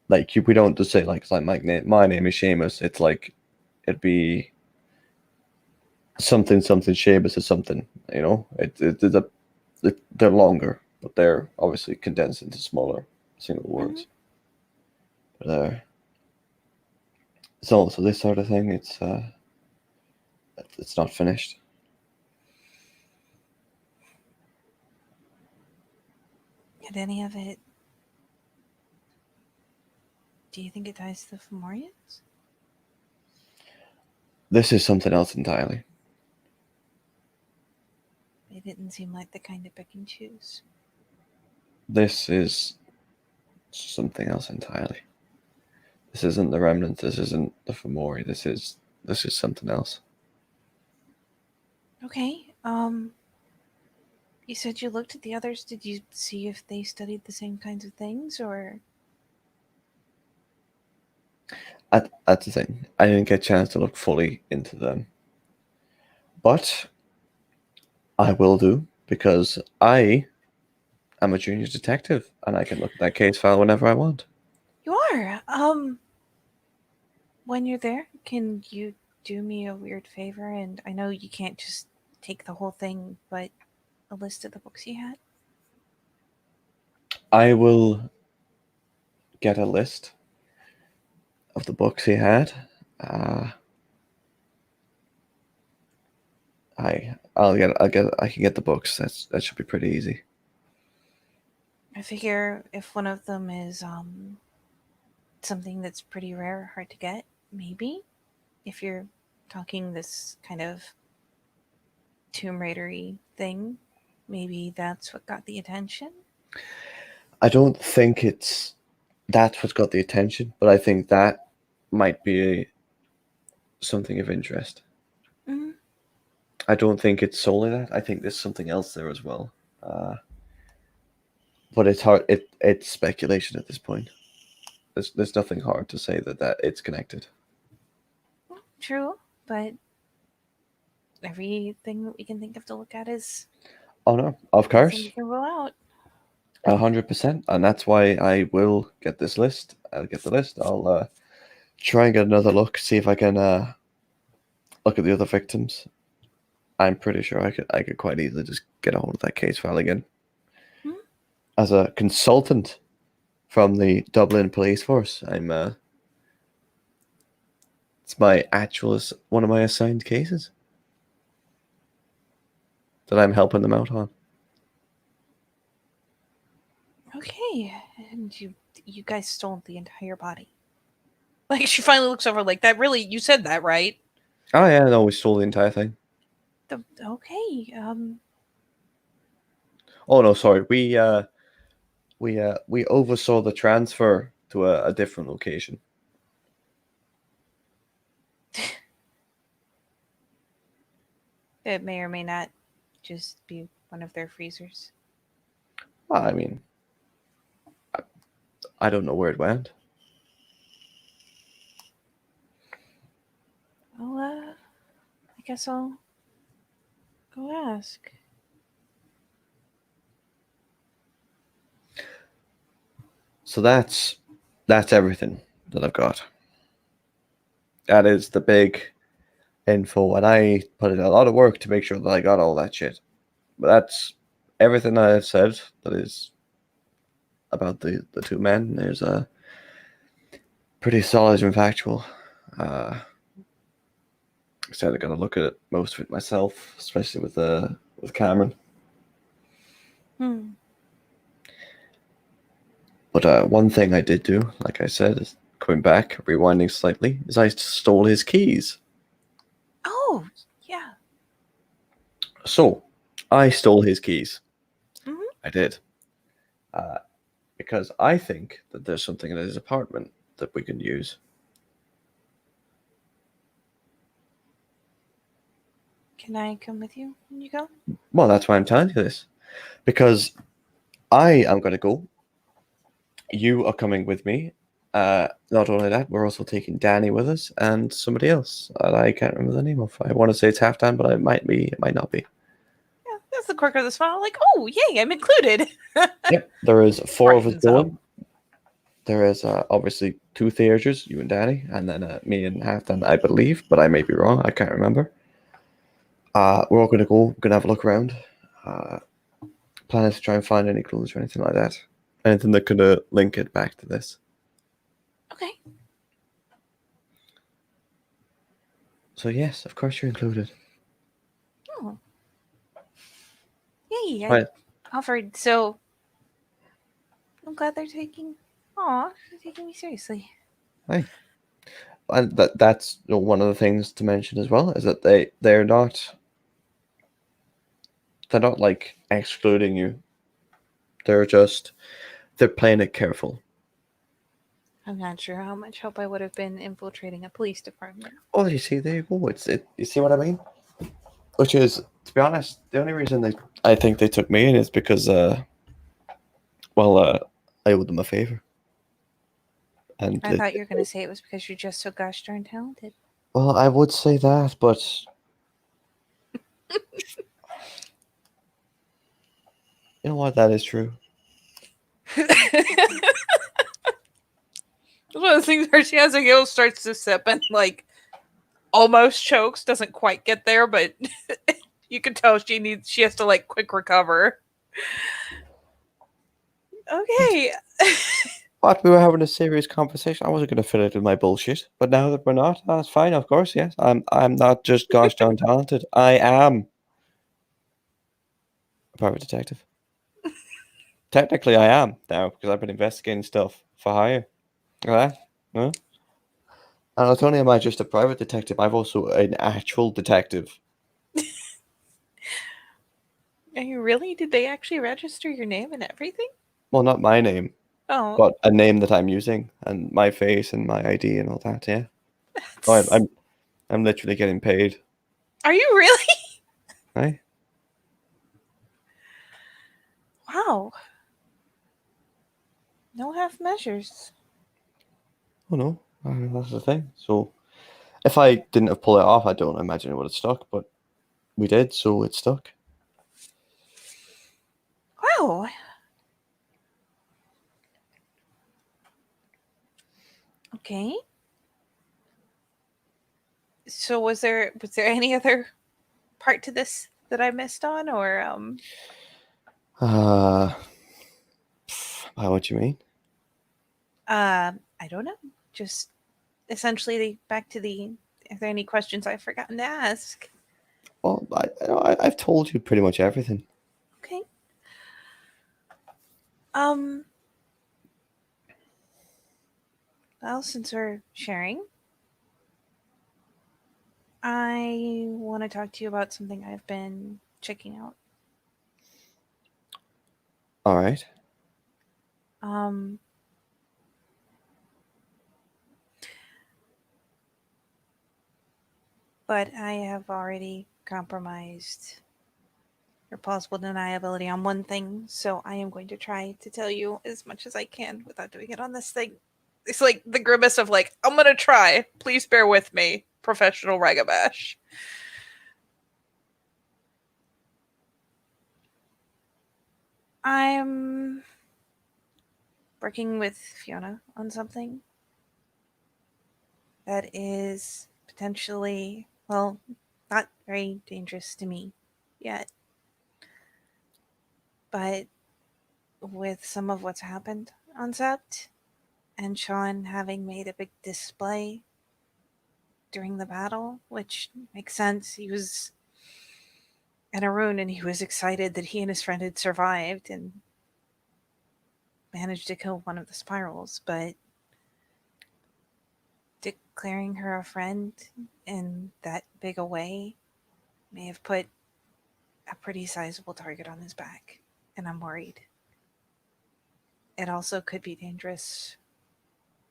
like we don't just say like my name is Seamus. It's like it'd be something Seamus is something. You know, they're longer, but they're obviously condensed into smaller single words. But so this sort of thing, it's not finished. Had any of it? Do you think it ties to the Fomorians? This is something else entirely. They didn't seem like the kind to pick and choose. This is something else entirely. This isn't the Remnants. This isn't the Fomori. This is something else. Okay. You said you looked at the others. Did you see if they studied the same kinds of things, or? That's the thing. I didn't get a chance to look fully into them. But I will do, because I am a junior detective and I can look at that case file whenever I want. You are. When you're there, can you do me a weird favor? And I know you can't just take the whole thing, but a list of the books you had. I will get a list of the books he had. I can get the books. That should be pretty easy. I figure if one of them is something that's pretty rare, hard to get, maybe if you're talking this kind of Tomb Raidery thing, maybe that's what got the attention. I don't think that's what's got the attention, but I think that might be something of interest. Mm-hmm. I don't think it's solely that. I think there's something else there as well. But it's hard. It's speculation at this point. There's nothing hard to say that it's connected. True, but everything that we can think of to look at is Oh no, of something course, we can rule out. 100%, and that's why I will get this list. I'll get the list. I'll try and get another look, see if I can look at the other victims. I'm pretty sure I could quite easily just get a hold of that case file again. Hmm? As a consultant from the Dublin Police Force, it's one of my assigned cases that I'm helping them out on. Okay, and you guys stole the entire body. Like she finally looks over like that. Really, you said that, right? Oh yeah, no, we stole the entire thing. Okay. Oh no, sorry. We oversaw the transfer to a different location. It may or may not just be one of their freezers. Well, I mean, I don't know where it went. Well, I guess I'll go ask. So that's everything that I've got. That is the big info, and I put in a lot of work to make sure that I got all that shit. But that's everything I have said that is about the two men. There's a pretty solid and factual. I said I got to look at most of it myself, especially with Cameron. But one thing I did do, like I said, is coming back, rewinding slightly, is I stole his keys. Oh, yeah. So I stole his keys. Mhm. I did. Because I think that there's something in his apartment that we can use. Can I come with you when you go? Well, that's why I'm telling you this. Because I am going to go. You are coming with me. Not only that, we're also taking Danny with us and somebody else. And I can't remember the name of. I want to say it's Halfdan, but it might not be. Yeah, that's the quirk of the smile. Like, oh, yay, I'm included. Yep, there is four of us Brightens up. going. There is obviously two theaters, you and Danny, and then me and Halfdan, I believe, but I may be wrong. I can't remember. We're all going to go. Going to have a look around. Plan is to try and find any clues or anything like that. Anything that could link it back to this. Okay. So yes, of course you're included. Oh. Yay, I Right. offered, so I'm glad they're taking me seriously. Hey. And that's one of the things to mention as well, is that they're not like excluding you. They're playing it careful. I'm not sure how much help I would have been infiltrating a police department. Oh, you see, there you go. You see what I mean? Which is, to be honest, the only reason I think they took me in is because, I owed them a favor. And I thought you were going to say it was because you're just so gosh darn talented. Well, I would say that, but you know what? That is true. It's one of those Arciazzo starts to sip and like almost chokes, doesn't quite get there, but you can tell she has to like quick recover. Okay. But we were having a serious conversation. I wasn't going to fill it with my bullshit. But now that we're not, that's fine. Of course, yes. I'm not just gosh darn talented. I am a private detective. Technically, I am now because I've been investigating stuff for hire. Okay. Huh? And not only am I just a private detective, I'm also an actual detective. Are you really? Did they actually register your name and everything? Well, not my name, Oh, but a name that I'm using and my face and my ID and all that. Yeah. Oh, I'm literally getting paid. are you really? Right? Wow. No half measures. Oh no, that's the thing. So if I didn't have pulled it off, I don't imagine it would have stuck. But we did, so it stuck. Wow. Okay. So was there any other part to this that I missed on, or Uh, by what you mean? I don't know. Just essentially back to the. Are there any questions I've forgotten to ask? Well, I've told you pretty much everything. Okay. Um. Well, since we're sharing, I want to talk to you about something I've been checking out. All right. Um. But I have already compromised your plausible deniability on one thing, so I am going to try to tell you as much as I can without doing it on this thing. It's like the grimace of like, I'm gonna try. Please bear with me, professional Ragabash. I'm working with Fiona on something that is potentially, well, not very dangerous to me yet. But with some of what's happened on Sept, and Sean having made a big display during the battle, which makes sense. He was in Arun and he was excited that he and his friend had survived and managed to kill one of the spirals, but declaring her a friend in that big a way may have put a pretty sizable target on his back, and I'm worried. It also could be dangerous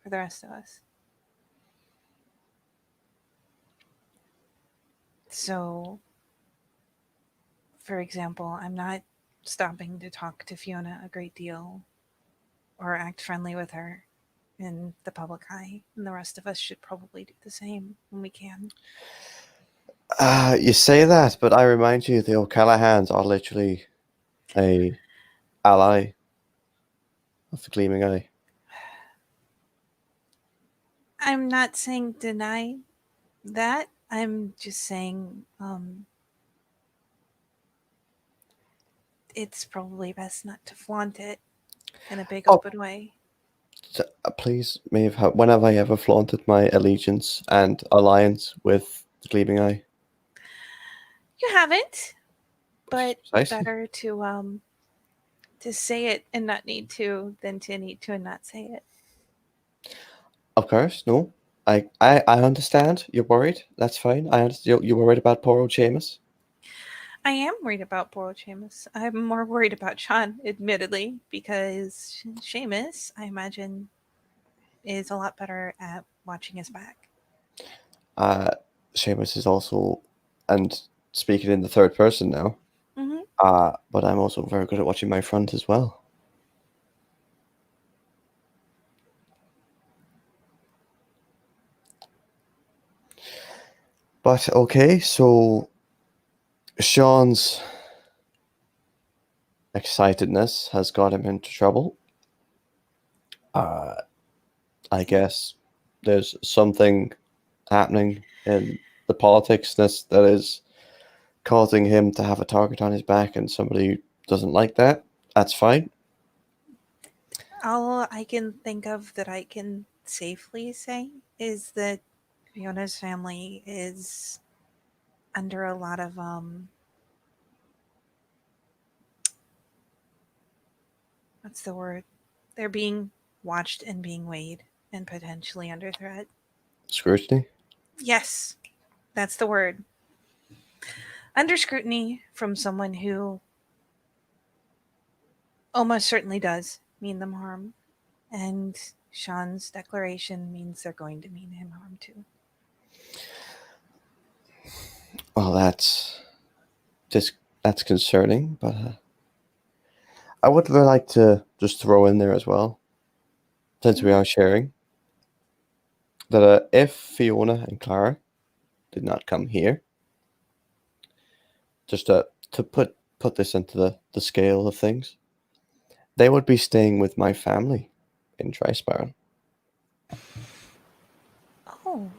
for the rest of us. So, for example, I'm not stopping to talk to Fiona a great deal or act friendly with her in the public eye, and the rest of us should probably do the same when we can. You say that, but I remind you, the O'Callahans are literally a ally of the Gleaming Eye. I'm not saying deny that. I'm just saying it's probably best not to flaunt it in a big Oh. open way. Please, Maeve, when have I ever flaunted my allegiance and alliance with the Gleaming Eye? You haven't, but Precisely. better to say it and not need to than to need to and not say it. Of course, no. I understand. You're worried. That's fine. I understand. You're worried about poor old Seamus. I am worried about poor Seamus. I'm more worried about Sean, admittedly, because Seamus, I imagine, is a lot better at watching his back. Seamus is also, and speaking in the third person now, Mm-hmm. but I'm also very good at watching my front as well. But okay, so Sean's excitedness has got him into trouble. I guess there's something happening in the politics that is causing him to have a target on his back, and somebody doesn't like that, that's fine. All I can think of that I can safely say is that Fiona's family is under a lot of what's the word? They're being watched and being weighed and potentially under threat. Scrutiny? Yes, that's the word. Under scrutiny from someone who almost certainly does mean them harm. And Sean's declaration means they're going to mean him harm too. Well, that's concerning, but I would really like to just throw in there as well, since we are sharing, that if Fiona and Clara did not come here, just to put this into the scale of things, they would be staying with my family in Trispire. Oh,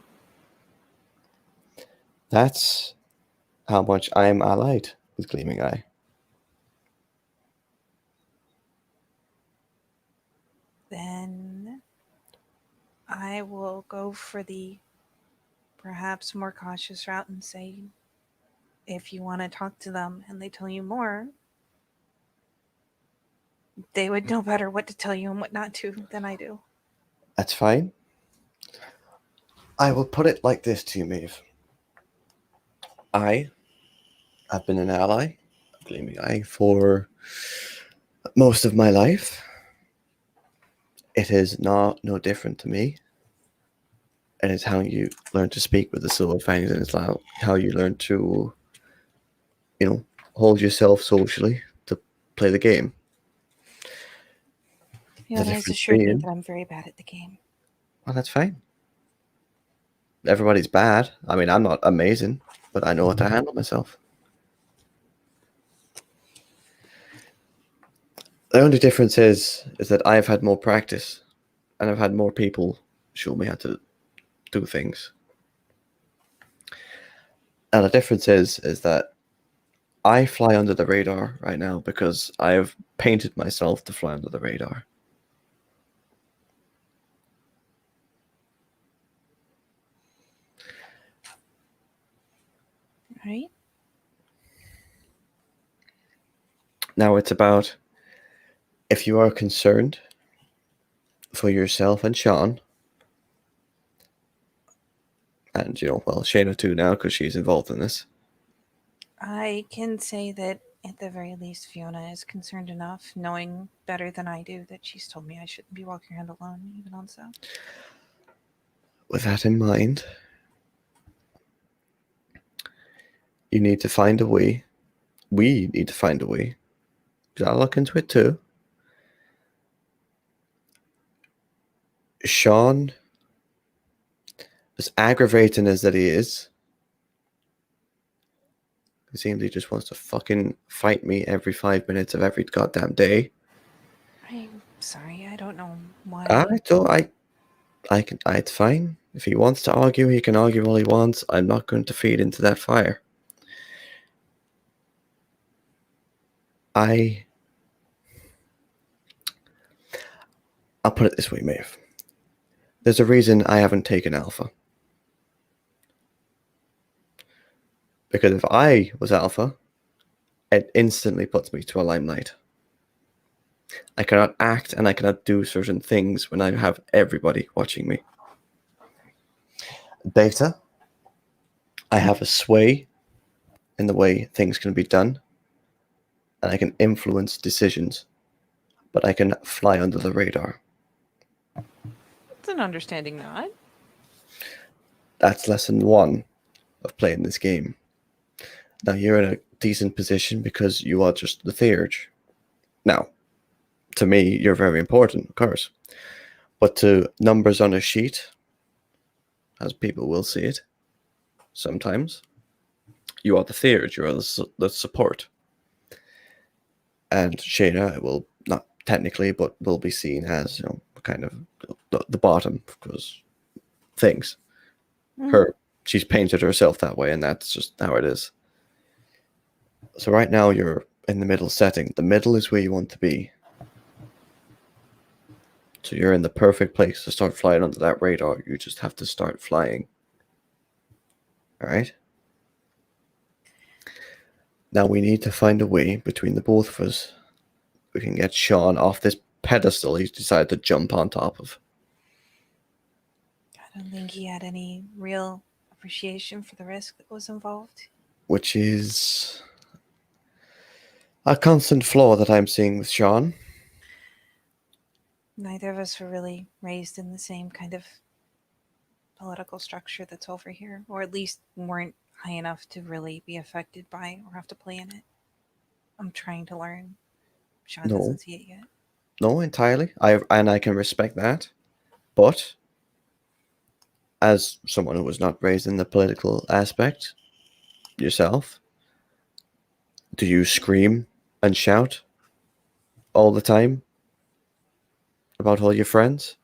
That's how much I am allied with Gleaming Eye. then I will go for the perhaps more cautious route and say if you want to talk to them and they tell you more, they would know better what to tell you and what not to than I do. That's fine. I will put it like this to you, Maeve. I have been an ally of Gleaming Eye for most of my life. It is no different to me. And it's how you learn to speak with the Silver Fangs, and it's how you learn to, hold yourself socially to play the game. Fiona has assured me that I'm very bad at the game. Well, that's fine. Everybody's bad. I mean, I'm not amazing, but I know how to handle myself. The only difference is that I've had more practice, and I've had more people show me how to do things. And the difference is that I fly under the radar right now because I have painted myself to fly under the radar. Right? Now it's about, if you are concerned for yourself and Sean, and Shayna too now because she's involved in this. I can say that at the very least, Fiona is concerned enough, knowing better than I do, that she's told me I shouldn't be walking around alone, even on so. With that in mind, you need to find a way. We need to find a way. Because I'll look into it too. Sean, as aggravating as that he is, it seems he just wants to fucking fight me every 5 minutes of every goddamn day. I'm sorry, I don't know why. It's fine. If he wants to argue, he can argue all he wants. I'm not going to feed into that fire. I'll put it this way, Maeve. There's a reason I haven't taken Alpha. Because if I was Alpha, it instantly puts me to a limelight. I cannot act and I cannot do certain things when I have everybody watching me. Beta, I have a sway in the way things can be done, and I can influence decisions, but I can fly under the radar. It's an understanding nod. That's lesson 1 of playing this game. Now you're in a decent position because you are just the Theurge. Now, to me, you're very important, of course. But to numbers on a sheet, as people will see it, sometimes, you are the Theurge, you are the support. And Shayna will, not technically, but will be seen as, kind of the bottom, because things. Mhm. She's painted herself that way, and that's just how it is. So right now you're in the middle setting. The middle is where you want to be. So you're in the perfect place to start flying under that radar. You just have to start flying. All right? Now we need to find a way between the both of us. We can get Sean off this pedestal he's decided to jump on top of. I don't think he had any real appreciation for the risk that was involved. Which is a constant flaw that I'm seeing with Sean. Neither of us were really raised in the same kind of political structure that's over here, or at least weren't high enough to really be affected by or have to play in it. I'm trying to learn. Sean No, doesn't see it yet. no, entirely. I can respect that. But as someone who was not raised in the political aspect yourself, do you scream and shout all the time about all your friends?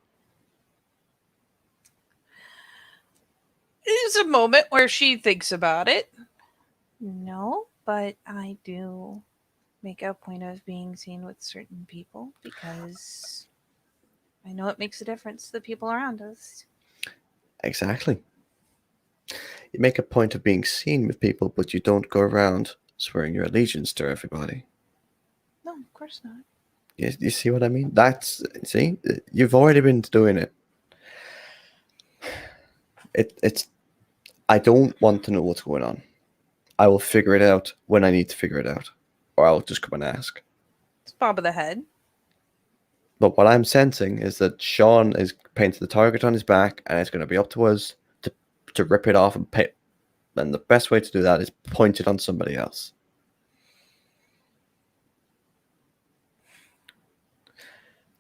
There's a moment where she thinks about it. No, but I do make a point of being seen with certain people because I know it makes a difference to the people around us. Exactly. You make a point of being seen with people, but you don't go around swearing your allegiance to everybody. No, of course not. You see what I mean? See, you've already been doing it. It's. I don't want to know what's going on. I will figure it out when I need to figure it out, or I'll just come and ask. It's bob of the head. But what I'm sensing is that Sean is painting the target on his back, and it's going to be up to us to rip it off and pay. And the best way to do that is point it on somebody else.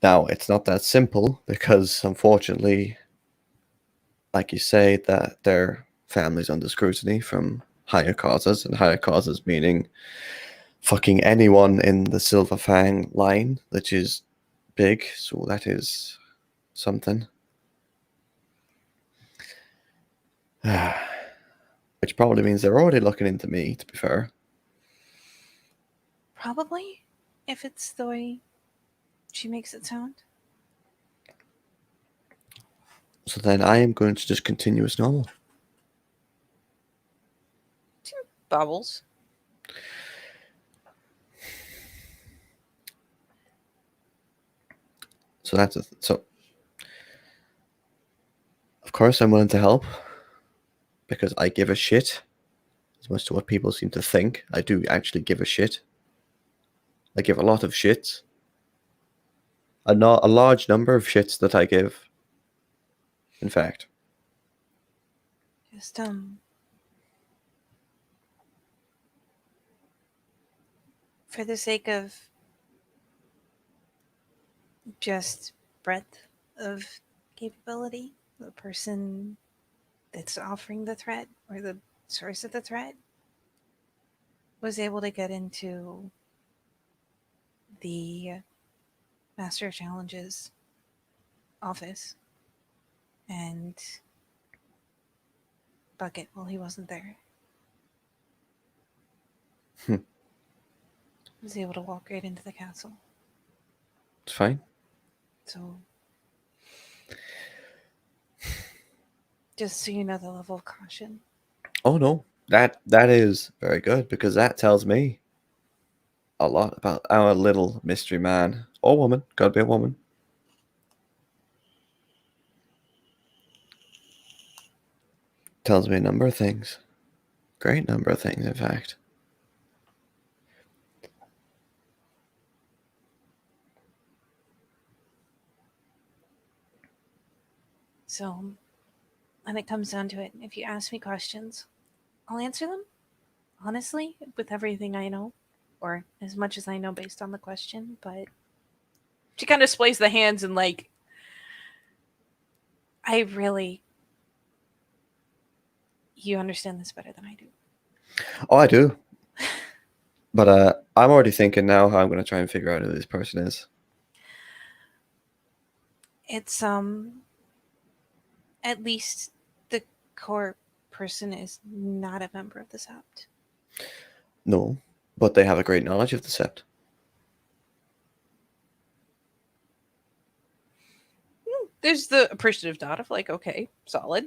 Now, it's not that simple because, unfortunately, like you say, that their family's under scrutiny from higher causes, and higher causes meaning fucking anyone in the Silver Fang line, which is big, so that is something. Which probably means they're already looking into me, to be fair. Probably, if it's the way she makes it sound. So then I am going to just continue as normal. Bubbles. So that's so. Of course, I'm willing to help because I give a shit. As much to what people seem to think, I do actually give a shit. I give a lot of shits. A large number of shits that I give. In fact, Just for the sake of just breadth of capability, the person that's offering the threat or the source of the threat was able to get into the Master of Challenges office and buck it while he wasn't there. Was able to walk right into the castle. it's fine. So, just so you know the level of caution. Oh no, that is very good because that tells me a lot about our little mystery man or woman. Gotta be a woman. Tells me a number of things. Great number of things, in fact. So, when it comes down to it, if you ask me questions, I'll answer them honestly with everything I know, or as much as I know based on the question. But she kind of displays the hands and like, I really, you understand this better than I do. Oh, I do. But I'm already thinking now how I'm going to try and figure out who this person is. It's At least the core person is not a member of the Sept. No, but they have a great knowledge of the Sept. There's the appreciative nod of like, okay, solid.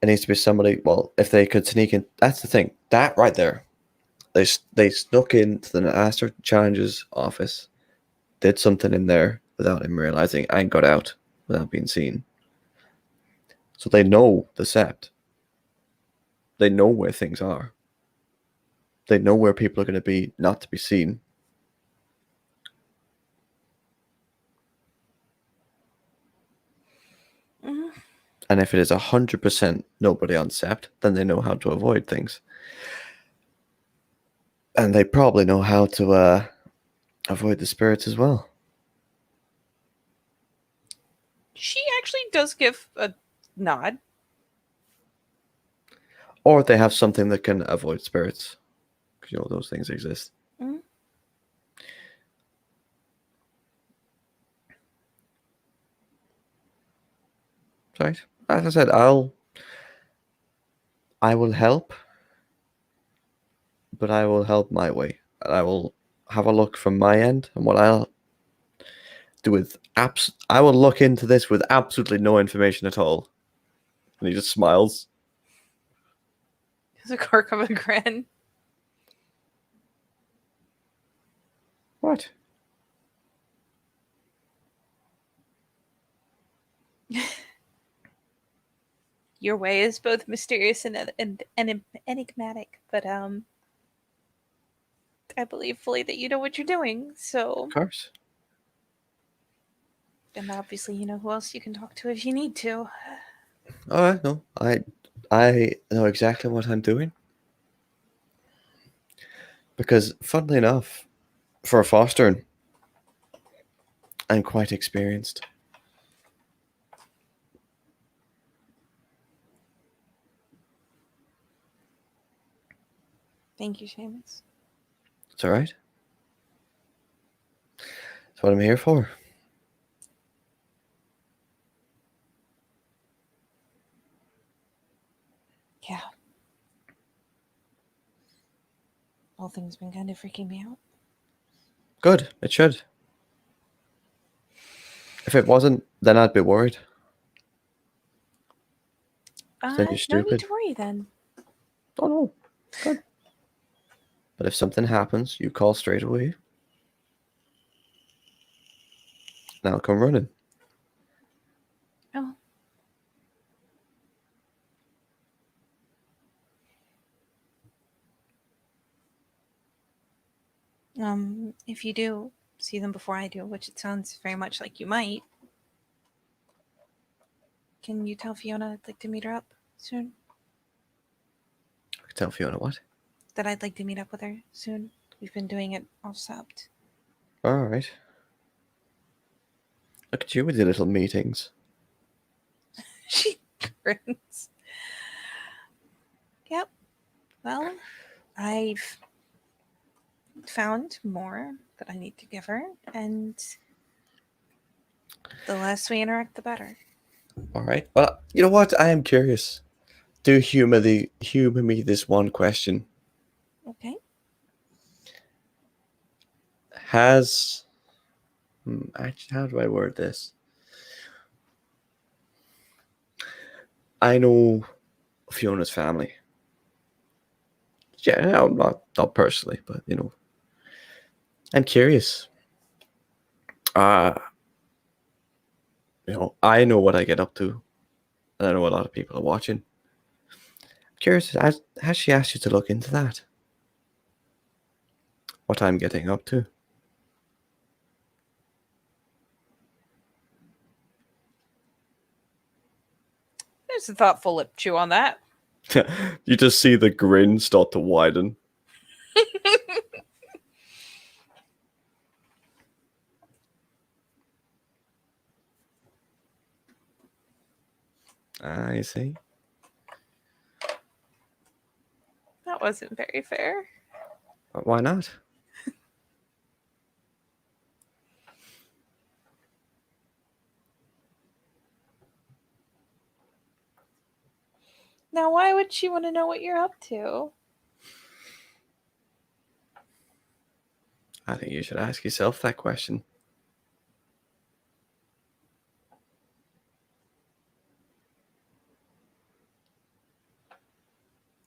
It needs to be somebody. Well, if they could sneak in, that's the thing. That right there, they snuck into the Master Challenger's office, did something in there without him realizing, and got out without being seen. So they know the Sept. They know where things are. They know where people are going to be, not to be seen. Mm-hmm. And if it is 100% nobody on Sept, then they know how to avoid things. And they probably know how to avoid the spirits as well. She actually does give a nod. Or they have something that can avoid spirits. Because, you know, those things exist. Mm-hmm. Right? As I said, I will help. But I will help my way. And I will have a look from my end. And what I'll do with I will look into this with absolutely no information at all. And he just smiles. There's a quirk of a grin. What? Your way is both mysterious and enigmatic, but I believe fully that you know what you're doing. So, Of course. and obviously, you know who else you can talk to if you need to. Alright, no. I know exactly what I'm doing. Because funnily enough, for a fostering, I'm quite experienced. Thank you, Seamus. It's alright. That's what I'm here for. Yeah. All things been kind of freaking me out. Good, it should. If it wasn't, then I'd be worried. Then you're No stupid. need to worry then. Oh no, good. But if something happens, you call straight away. And I'll come running. Oh. If you do see them before I do, which it sounds very much like you might, can you tell Fiona I'd like to meet her up soon? I can tell Fiona what? That I'd like to meet up with her soon. We've been doing it all Sept. Alright. Look at you with your little meetings. She grins. Yep. Well, I've found more that I need to give her, and the less we interact, the better. Alright. Well, you know what? I am curious. Do humor me this one question. Okay. Has actually, how do I word this? I know Fiona's family. Yeah, no, not personally, but you know, I'm curious. You know, I know what I get up to, and I know a lot of people are watching. I'm curious, has she asked you to look into that? What I'm getting up to? There's a thoughtful lip chew on that. You just see the grin start to widen. I see. That wasn't very fair. Why not? Now, why would she want to know what you're up to? I think you should ask yourself that question.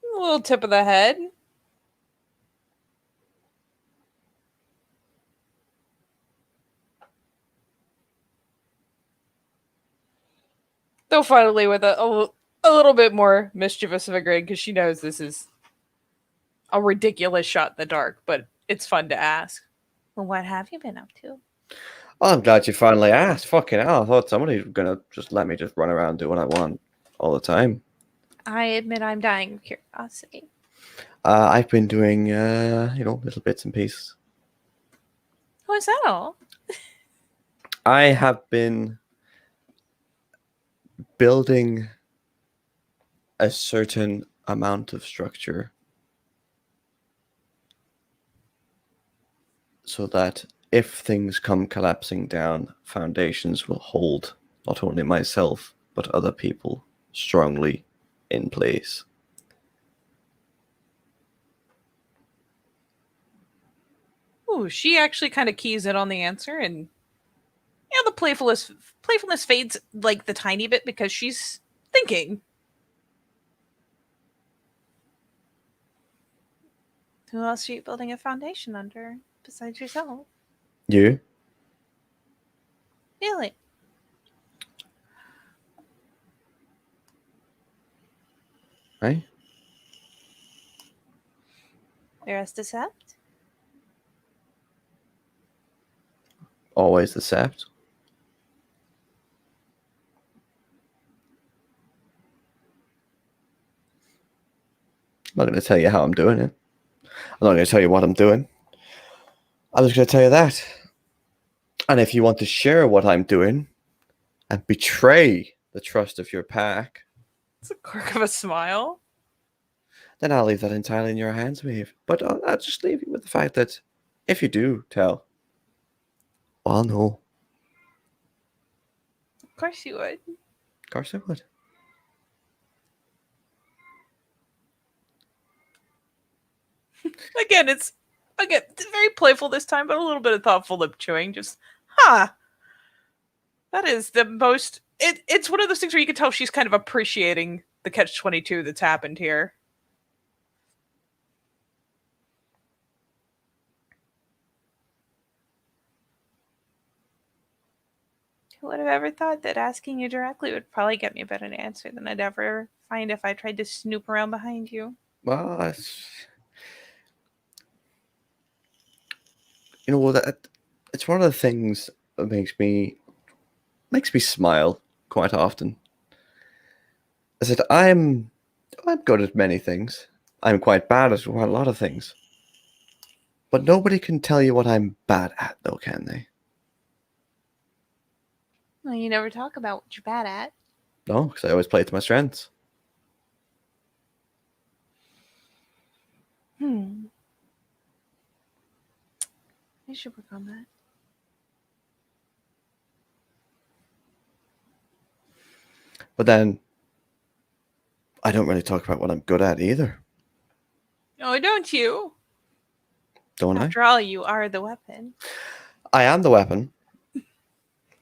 A little tip of the head. Though finally with a little bit more mischievous of a grin because she knows this is a ridiculous shot in the dark, but it's fun to ask. Well, what have you been up to? Oh, I'm glad you finally asked. Fucking hell, I thought somebody was gonna just let me just run around and do what I want all the time. I admit I'm dying of curiosity. I've been doing, little bits and pieces. Oh, is that all? I have been building a certain amount of structure so that if things come collapsing down, foundations will hold not only myself, but other people strongly in place. Ooh, she actually kind of keys in on the answer, and the playfulness fades like the tiny bit because she's thinking. Who else are you building a foundation under besides yourself? You? Really? Right? The rest accept? Always the sept. I'm not going to tell you how I'm doing it. I'm not going to tell you what I'm doing. I'm just going to tell you that. And if you want to share what I'm doing and betray the trust of your pack, It's a quirk of a smile. then I'll leave that entirely in your hands, Maeve. But I'll just leave you with the fact that if you do tell, I'll know. Of course you would. Of course I would. It's very playful this time, but a little bit of thoughtful lip chewing. Just, that is the most. It's one of those things where you can tell she's kind of appreciating the catch-22 that's happened here. Who would have ever thought that asking you directly would probably get me a better answer than I'd ever find if I tried to snoop around behind you? Well, it's one of the things that makes me smile quite often. I said I'm good at many things. I'm quite bad at quite a lot of things. But nobody can tell you what I'm bad at, though, can they? Well, you never talk about what you're bad at. No, because I always play to my strengths. I should work on that. But then I don't really talk about what I'm good at either, Oh, don't you? don't After all, you are the weapon. I am the weapon,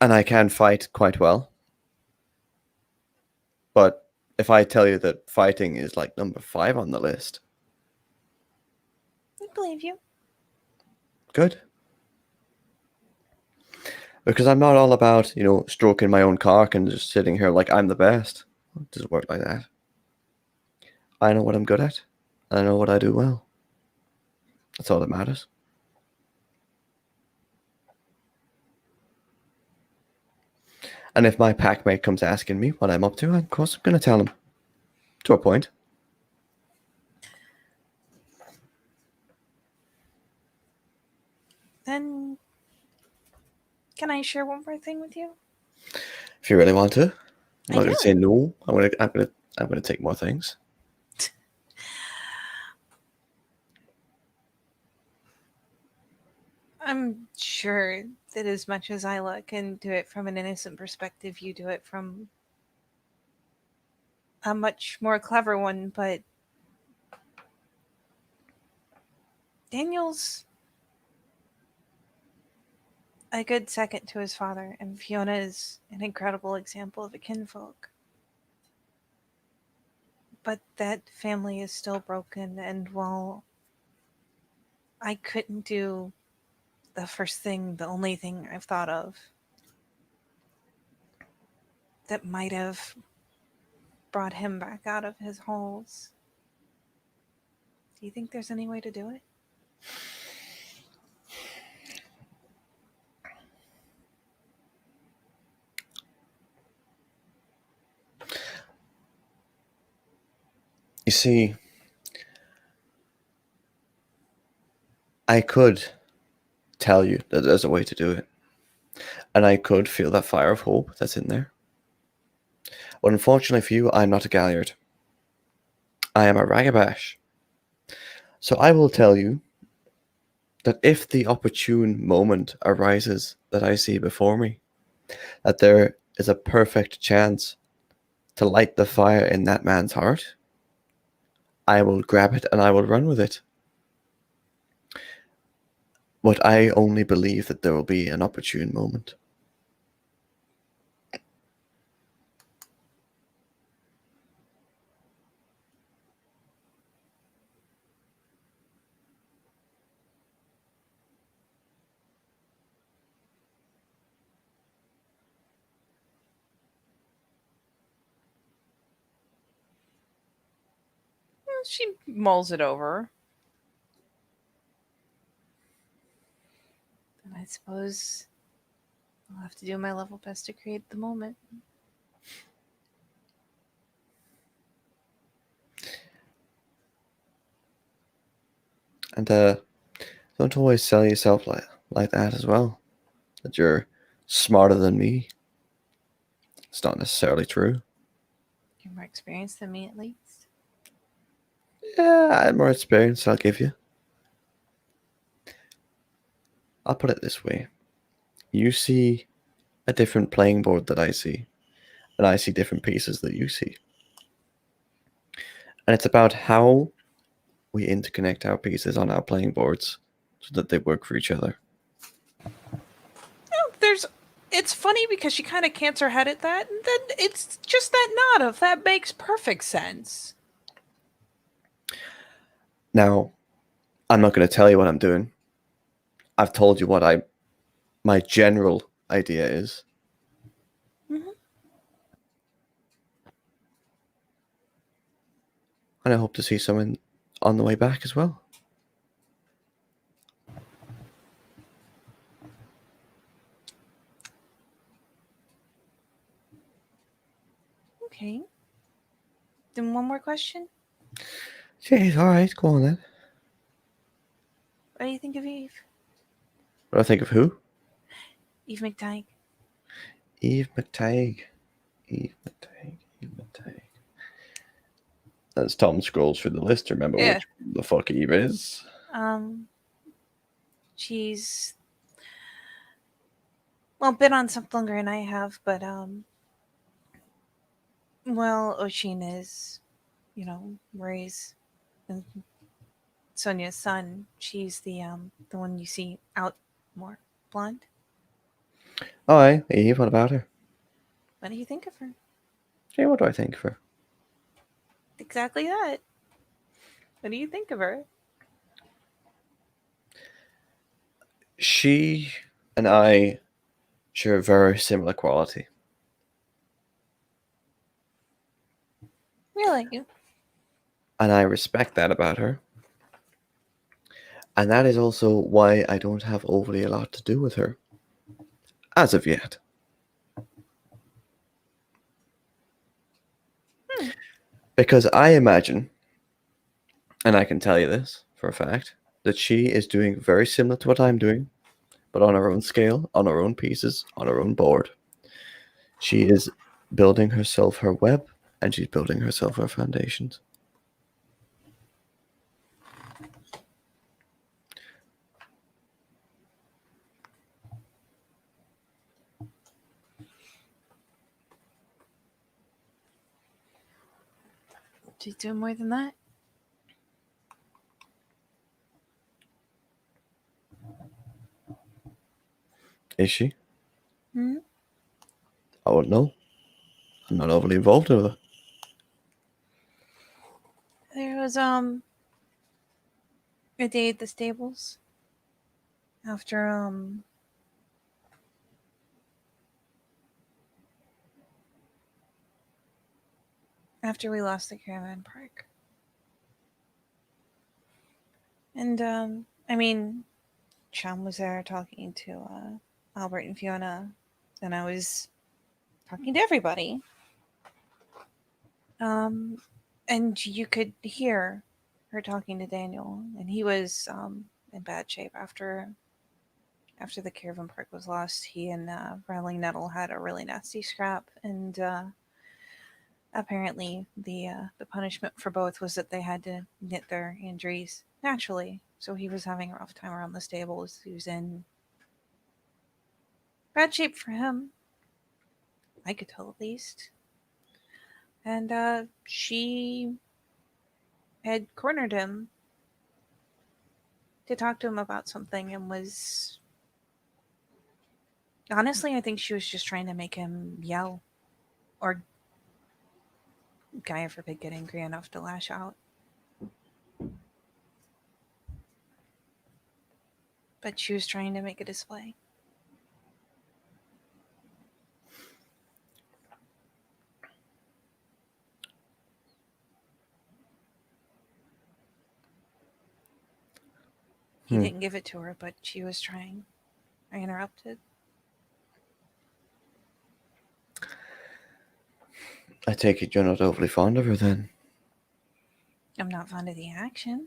and I can fight quite well. But if I tell you that fighting is like number 5 on the list, I believe you. good. Because I'm not all about, stroking my own cock and just sitting here like I'm the best. It doesn't work like that. I know what I'm good at, and I know what I do well. That's all that matters. And if my packmate comes asking me what I'm up to, of course I'm going to tell him. To a point. Then, can I share one more thing with you? If you really want to. I'm not going do. to say no. I'm going to take more things. I'm sure that as much as I look and do it from an innocent perspective, you do it from a much more clever one, but Daniel's a good second to his father, and Fiona is an incredible example of a kinfolk. But that family is still broken, and while I couldn't do the first thing, the only thing I've thought of that might have brought him back out of his holes, do you think there's any way to do it? You see, I could tell you that there's a way to do it, and I could feel that fire of hope that's in there. But unfortunately for you, I'm not a Galliard. I am a Ragabash. So I will tell you that if the opportune moment arises that I see before me, that there is a perfect chance to light the fire in that man's heart, I will grab it and I will run with it. But I only believe that there will be an opportune moment. She mulls it over. And I suppose I'll have to do my level best to create the moment. And don't always sell yourself like that as well. That you're smarter than me. It's not necessarily true. You're more experienced than me, at least. Yeah, I have more experience, I'll give you. I'll put it this way. You see a different playing board that I see, and I see different pieces that you see. And it's about how we interconnect our pieces on our playing boards so that they work for each other. It's funny because she kind of cants her head at that, and then it's just that nod of that makes perfect sense. Now, I'm not going to tell you what I'm doing. I've told you what my general idea is. Mm-hmm. And I hope to see someone on the way back as well. Okay. Then one more question. Jeez, all right, go on then. What do you think of Eve? What do I think of who? Eve McTighe. Eve McTagg. Eve McTagg. Eve McTagg. As Tom scrolls through the list to remember Yeah. which the fuck Eve is. She's been on something longer than I have, but Oshin is, Ray's and Sonia's son. She's the one you see out more blonde. Oh, aye, Eve, what about her? What do you think of her? Gee, what do I think of her? Exactly that. What do you think of her? She and I share a very similar quality. Really? And I respect that about her. And that is also why I don't have overly a lot to do with her. As of yet. Because I imagine, and I can tell you this for a fact, that she is doing very similar to what I'm doing, but on her own scale, on her own pieces, on her own board. She is building herself her web, and she's building herself her foundations. She's doing more than that. Is she? Hmm? I wouldn't know. I'm not overly involved with her. There was a day at the stables after after we lost the caravan park. And I mean, Chum was there talking to Albert and Fiona, and I was talking to everybody. And you could hear her talking to Daniel, and he was in bad shape after the caravan park was lost. He and Rattling Nettle had a really nasty scrap, and apparently the punishment for both was that they had to knit their injuries naturally. So he was having a rough time around the stables. He was in bad shape for him. I could tell at least. And she had cornered him to talk to him about something and was. Honestly, I think she was just trying to make him yell. Or, God forbid, get angry enough to lash out. But she was trying to make a display. He didn't give it to her, but she was trying. I interrupted. I take it you're not overly fond of her then. I'm not fond of the action.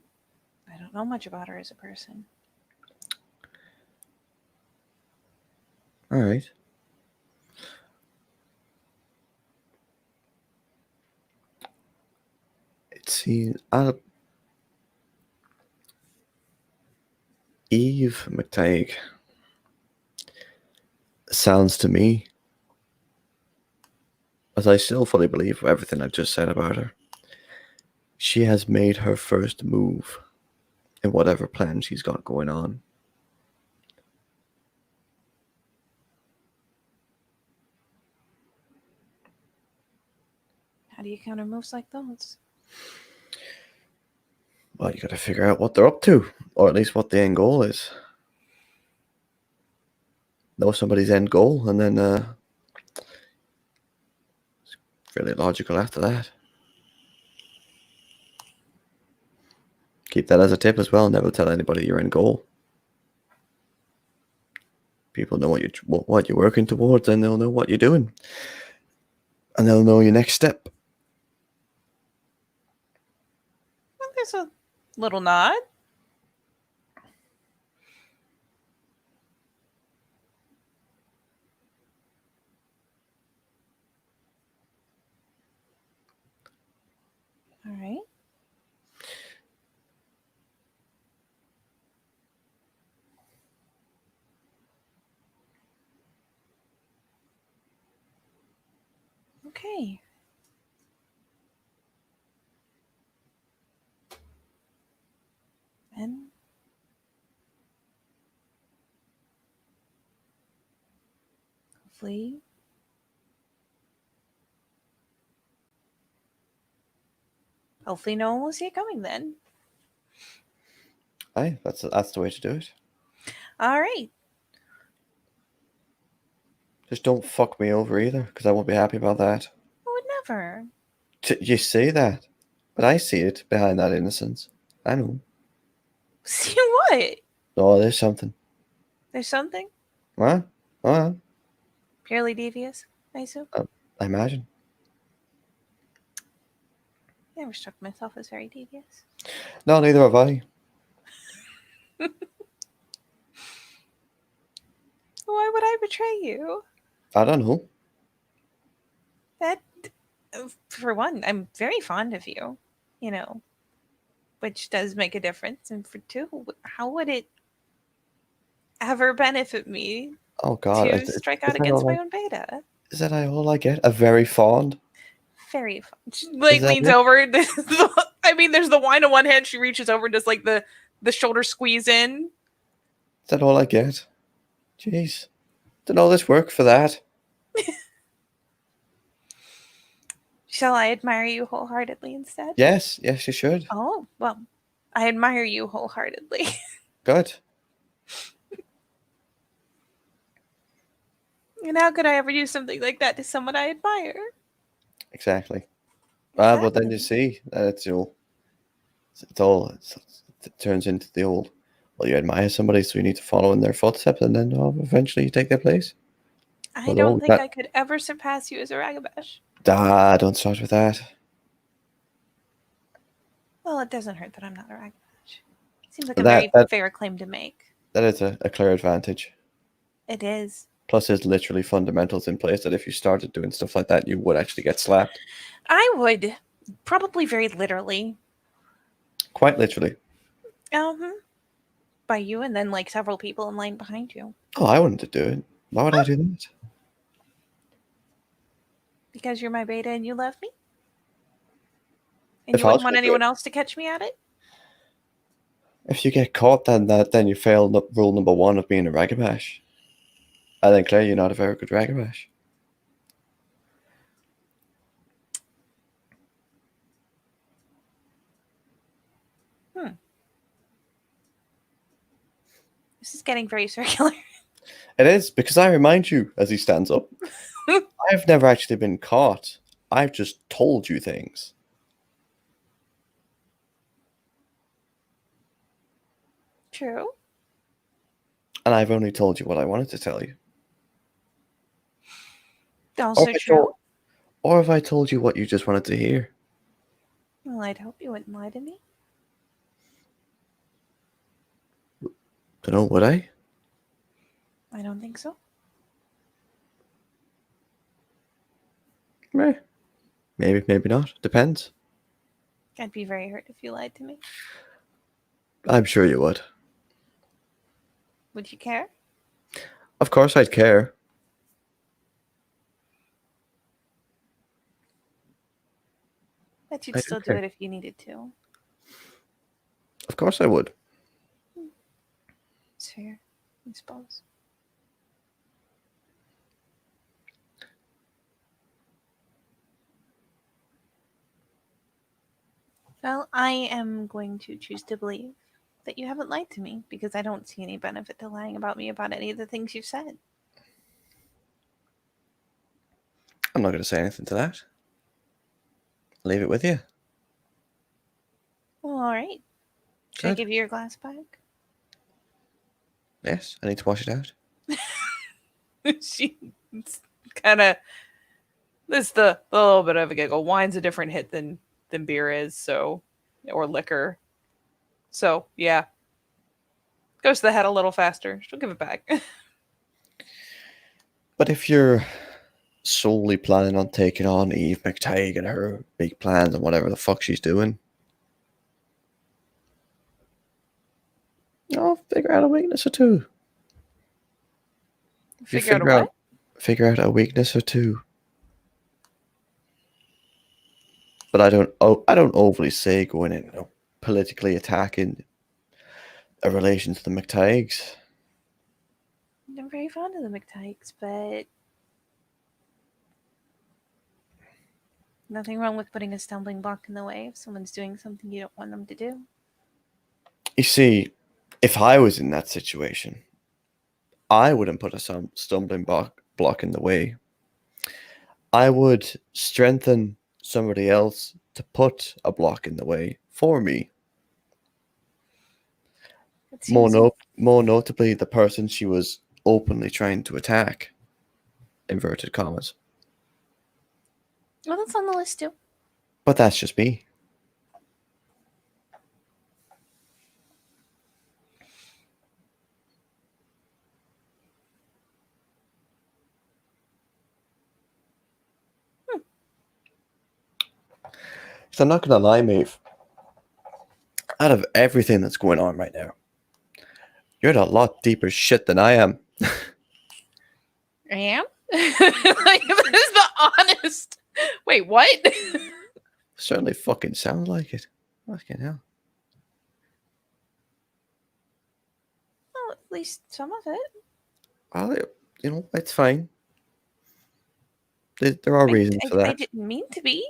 I don't know much about her as a person. All right. It seems Eve McTagg sounds to me, as I still fully believe everything I've just said about her, she has made her first move in whatever plan she's got going on. How do you counter moves like those? Well, you got to figure out what they're up to, or at least what the end goal is. Know somebody's end goal, and then it's fairly logical after that. Keep that as a tip as well. Never tell anybody your end goal. People know what you're working towards, and they'll know what you're doing, and they'll know your next step. Well, there's a little nod. All right. Okay. And hopefully no one will see it coming then. Aye, that's the way to do it. All right. Just don't fuck me over either, because I won't be happy about that. I would never. You say that, but I see it behind that innocence. I know. See what? Oh, there's something. There's something What? What? purely devious, I assume. I imagine. I never struck myself as very devious. No, neither have I. Why would I betray you? I don't know. That, for one, I'm very fond of you, which does make a difference. And for two, how would it ever benefit me Oh God! to strike out against my own beta? Is that all I get? A very fond? very fun. She like that leans it? over. I mean, there's the wine in one hand. She reaches over and does like the shoulder squeeze in. Is that all I get? Jeez. Did all this work for that? Shall I admire you wholeheartedly instead? Yes, you should. Oh, well, I admire you wholeheartedly. Good. And how could I ever do something like that to someone I admire? Exactly. Exactly. But then you see that it turns into the old, well, you admire somebody, so you need to follow in their footsteps, and then eventually you take their place. I Well, don't think I could ever surpass you as a Ragabash. Don't start with that. Well, it doesn't hurt that I'm not a Ragabash. Seems like But a very that fair claim to make. that is a clear advantage. It is. Plus, there's literally fundamentals in place that if you started doing stuff like that, you would actually get slapped. I would. Probably very literally. Quite literally. By you and then like several people in line behind you. Oh, I wouldn't do it. Why would I do that? Because you're my beta and you love me? And If you I was wouldn't want gonna do anyone it- else to catch me at it? If you get caught, then you fail rule number 1 of being a Ragabash. And then clearly you're not a very good Ragabash. This is getting very circular. It is, because I remind you as he stands up, I've never actually been caught. I've just told you things. True. And I've only told you what I wanted to tell you. Also if I true. told- or if I told you what you just wanted to hear. Well, I'd hope you wouldn't lie to me. Don't know, would I? I don't think so. Meh. Maybe, maybe not. Depends. I'd be very hurt if you lied to me. I'm sure you would. Would you care? Of course I'd care. Bet you'd I do still do care. it if you needed to. Of course I would. It's fair, I suppose. Well, I am going to choose to believe that you haven't lied to me because I don't see any benefit to lying about me about any of the things you've said. I'm not going to say anything to that. Leave it with you. Well, all right. Should I Good. give you your glass back? Yes, I need to wash it out. She kind of this the little bit of a giggle. Wine's a different hit than beer is, so or liquor. So yeah, goes to the head a little faster. She'll give it back. But if you're solely planning on taking on Eve McTagg and her big plans and whatever the fuck she's doing, I'll figure out a weakness or two. Figure out a what? Figure out a weakness or two. But I don't overly say going in, politically attacking a relation to the McTaggs. I'm very fond of the McTykes, but nothing wrong with putting a stumbling block in the way if someone's doing something you don't want them to do. You see, if I was in that situation, I wouldn't put a stumbling block in the way. I would strengthen somebody else to put a block in the way for me. It seems More notably, the person she was openly trying to attack. Inverted commas. well, that's on the list too. But that's just me. So I'm not going to lie, Maeve. Out of everything that's going on right now, you're in a lot deeper shit than I am. I am? Like, that is the honest Wait, what? Certainly fucking sounds like it. Fucking hell. Well, at least some of it. Well, it's fine. There are reasons for I that. didn't mean to be.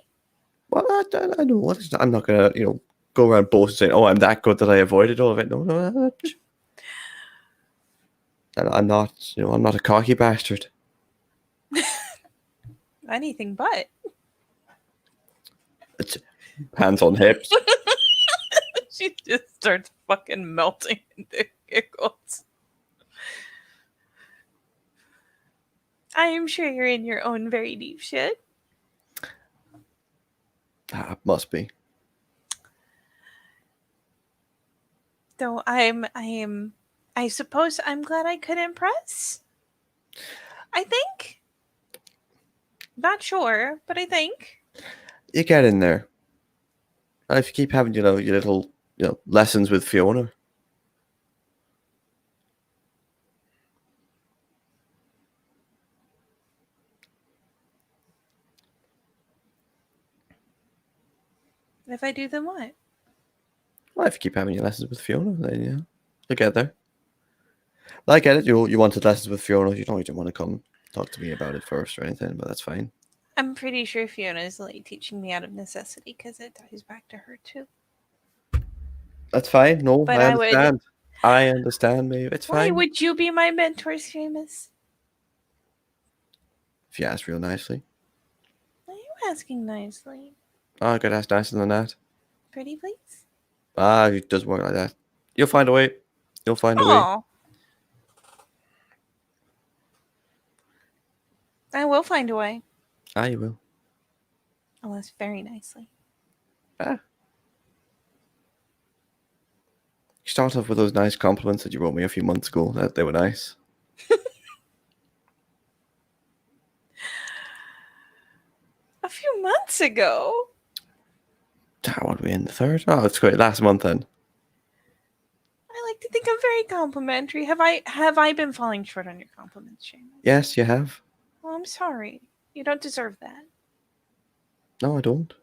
Well, I know what I'm not gonna, go around boasting saying, "Oh, I'm that good that I avoided all of it." No, I'm not. I'm not a cocky bastard. Anything but. It's hands on hips. She just starts fucking melting into giggles. I am sure you're in your own very deep shit. Must be. Though I suppose I'm glad I could impress. I think. Not sure, but I think. You get in there. If you keep having, your little, lessons with Fiona. If I do, then what? Well, if you keep having your lessons with Fiona, then you'll get there. I get it. You wanted lessons with Fiona. You didn't want to come talk to me about it first or anything, but that's fine. I'm pretty sure Fiona is like teaching me out of necessity because it ties back to her too. That's fine. No, But I understand. I understand, Maeve. It's Why fine. would you be my mentor, Seamus? If you ask real nicely. Why are you asking nicely? I could ask nicer than that. Pretty please? It does work like that. You'll find a way. You'll find a way. Oh. I will find a way. You will. Unless very nicely. You start off with those nice compliments that you wrote me a few months ago. That they were nice. A few months ago? What are we in, the third? Oh, it's great. Last month then. I like to think I'm very complimentary. Have I been falling short on your compliments, Seamus? Yes, you have. Well, I'm sorry. You don't deserve that. No, I don't.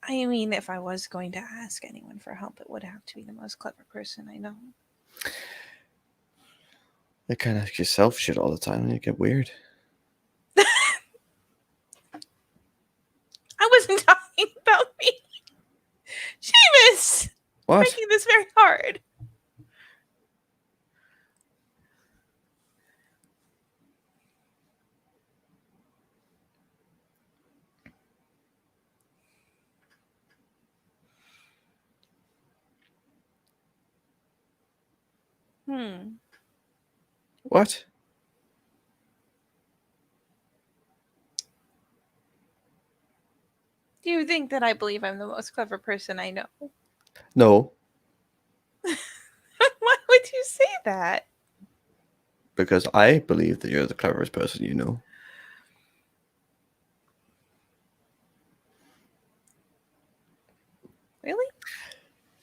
I mean, if I was going to ask anyone for help, it would have to be the most clever person I know. You can't ask yourself shit all the time and you get weird. I wasn't talking about me. Seamus! What? Making this very hard. What? Do you think that I believe I'm the most clever person I know? No, Why would you say that? because I believe that you're the cleverest person you know. Really?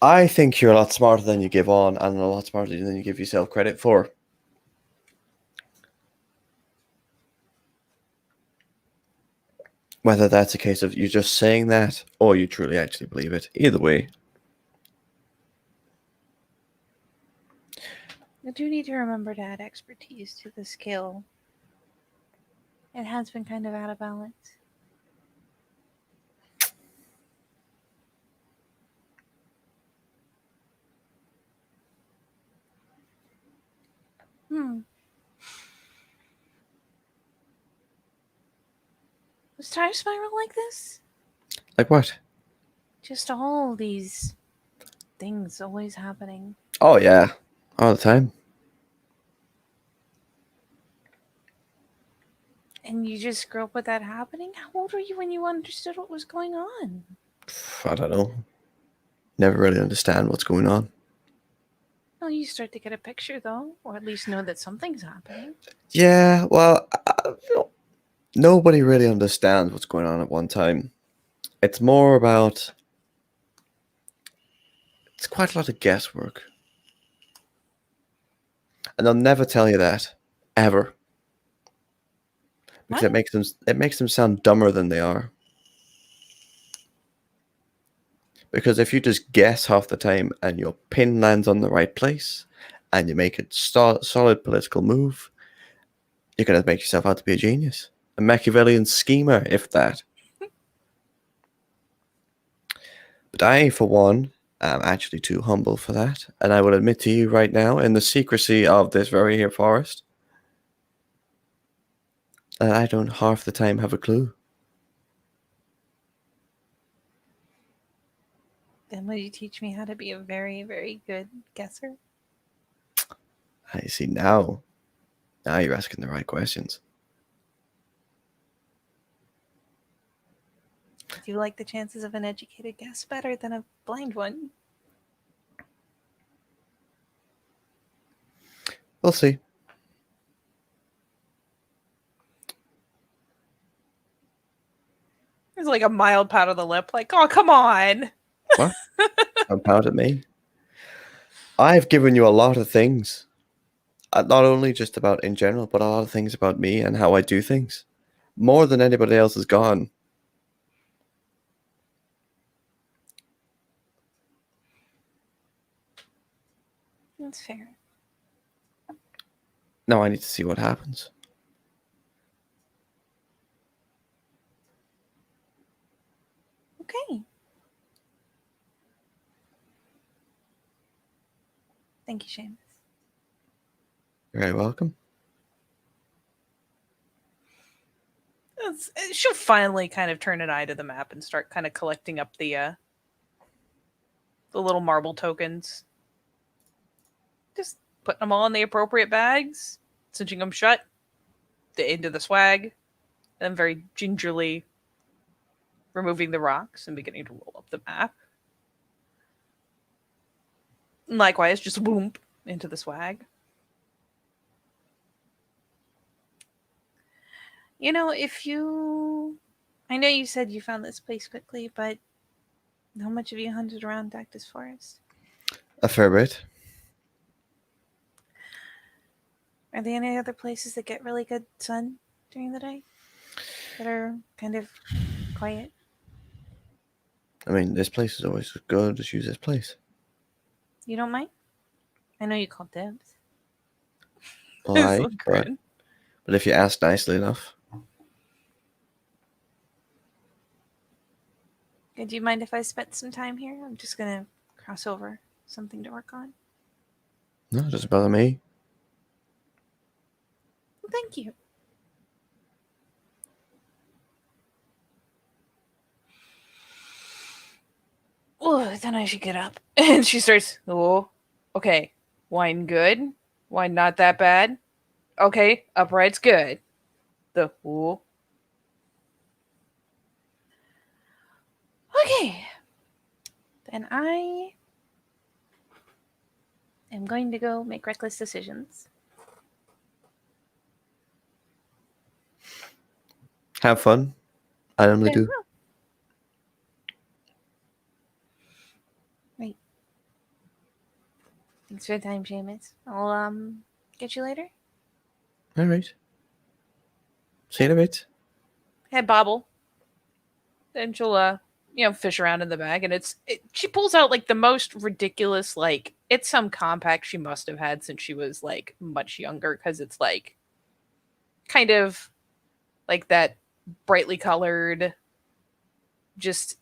I think you're a lot smarter than you give on and a lot smarter than you give yourself credit for. Whether that's a case of you just saying that or you truly actually believe it. Either way. I do need to remember to add expertise to the skill. It has been kind of out of balance. Was Time Spiral like this? Like what? Just all these things always happening. Oh, yeah. All the time. And you just grew up with that happening? How old were you when you understood what was going on? I don't know. Never really understand what's going on. Well, you start to get a picture, though, or at least know that something's happening. Yeah, well, nobody really understands what's going on at one time. It's more about It's quite a lot of guesswork. And they'll never tell you that. Ever. Because What? it makes them sound dumber than they are. Because if you just guess half the time and your pin lands on the right place and you make a solid political move, you're going to make yourself out to be a genius. A Machiavellian schemer, if that. But I, for one, am actually too humble for that. And I will admit to you right now, in the secrecy of this very here forest, that I don't half the time have a clue. Then will you teach me how to be a very, very good guesser? I see now. Now you're asking the right questions. Do you like the chances of an educated guess better than a blind one? We'll see. There's like a mild pout of the lip, like, oh, come on. What? Don't pout at me. I've given you a lot of things. Not only just about in general, but a lot of things about me and how I do things. More than anybody else has gone. That's fair. Now I need to see what happens. Okay. Thank you, Seamus. You're very welcome. She'll finally kind of turn an eye to the map and start kind of collecting up the little marble tokens. Just putting them all in the appropriate bags, cinching them shut, into the swag, and then very gingerly removing the rocks and beginning to roll up the map. And likewise, just boom into the swag. You know, I know you said you found this place quickly, but how much have you hunted around Dactus Forest? A fair bit. Are there any other places that get really good sun during the day that are kind of quiet? I mean, this place is always as good. Just use this place. You don't mind? I know you call dibs. Alright, So good. but if you ask nicely enough. Do you mind if I spent some time here? I'm just gonna cross over something to work on. No, it doesn't bother me. Well, thank you. Oh, then I should get up. And she starts, oh, okay. Wine good. Wine not that bad. Okay, upright's good. Oh. Okay. Then I am going to go make reckless decisions. Have fun. I normally do. Right. Thanks for the time, Seamus. I'll get you later. Alright. See you in a bit. Head bobble. Then she'll fish around in the bag, and she pulls out like the most ridiculous, like it's some compact she must have had since she was like much younger, because it's like kind of like that brightly colored, just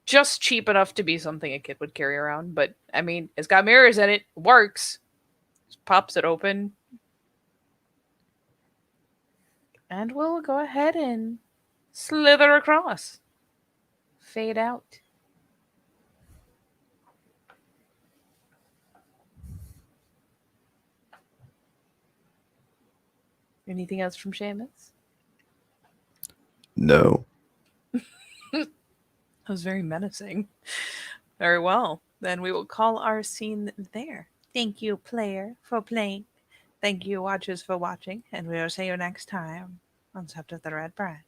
cheap enough to be something a kid would carry around. But I mean, it's got mirrors in it. Works. Just pops it open. And we'll go ahead and slither across. Fade out. Anything else from Seamus? No. That was very menacing. Very well. Then we will call our scene there. Thank you, player, for playing. Thank you, watchers, for watching. And we will see you next time on Scepter of the Red Branch.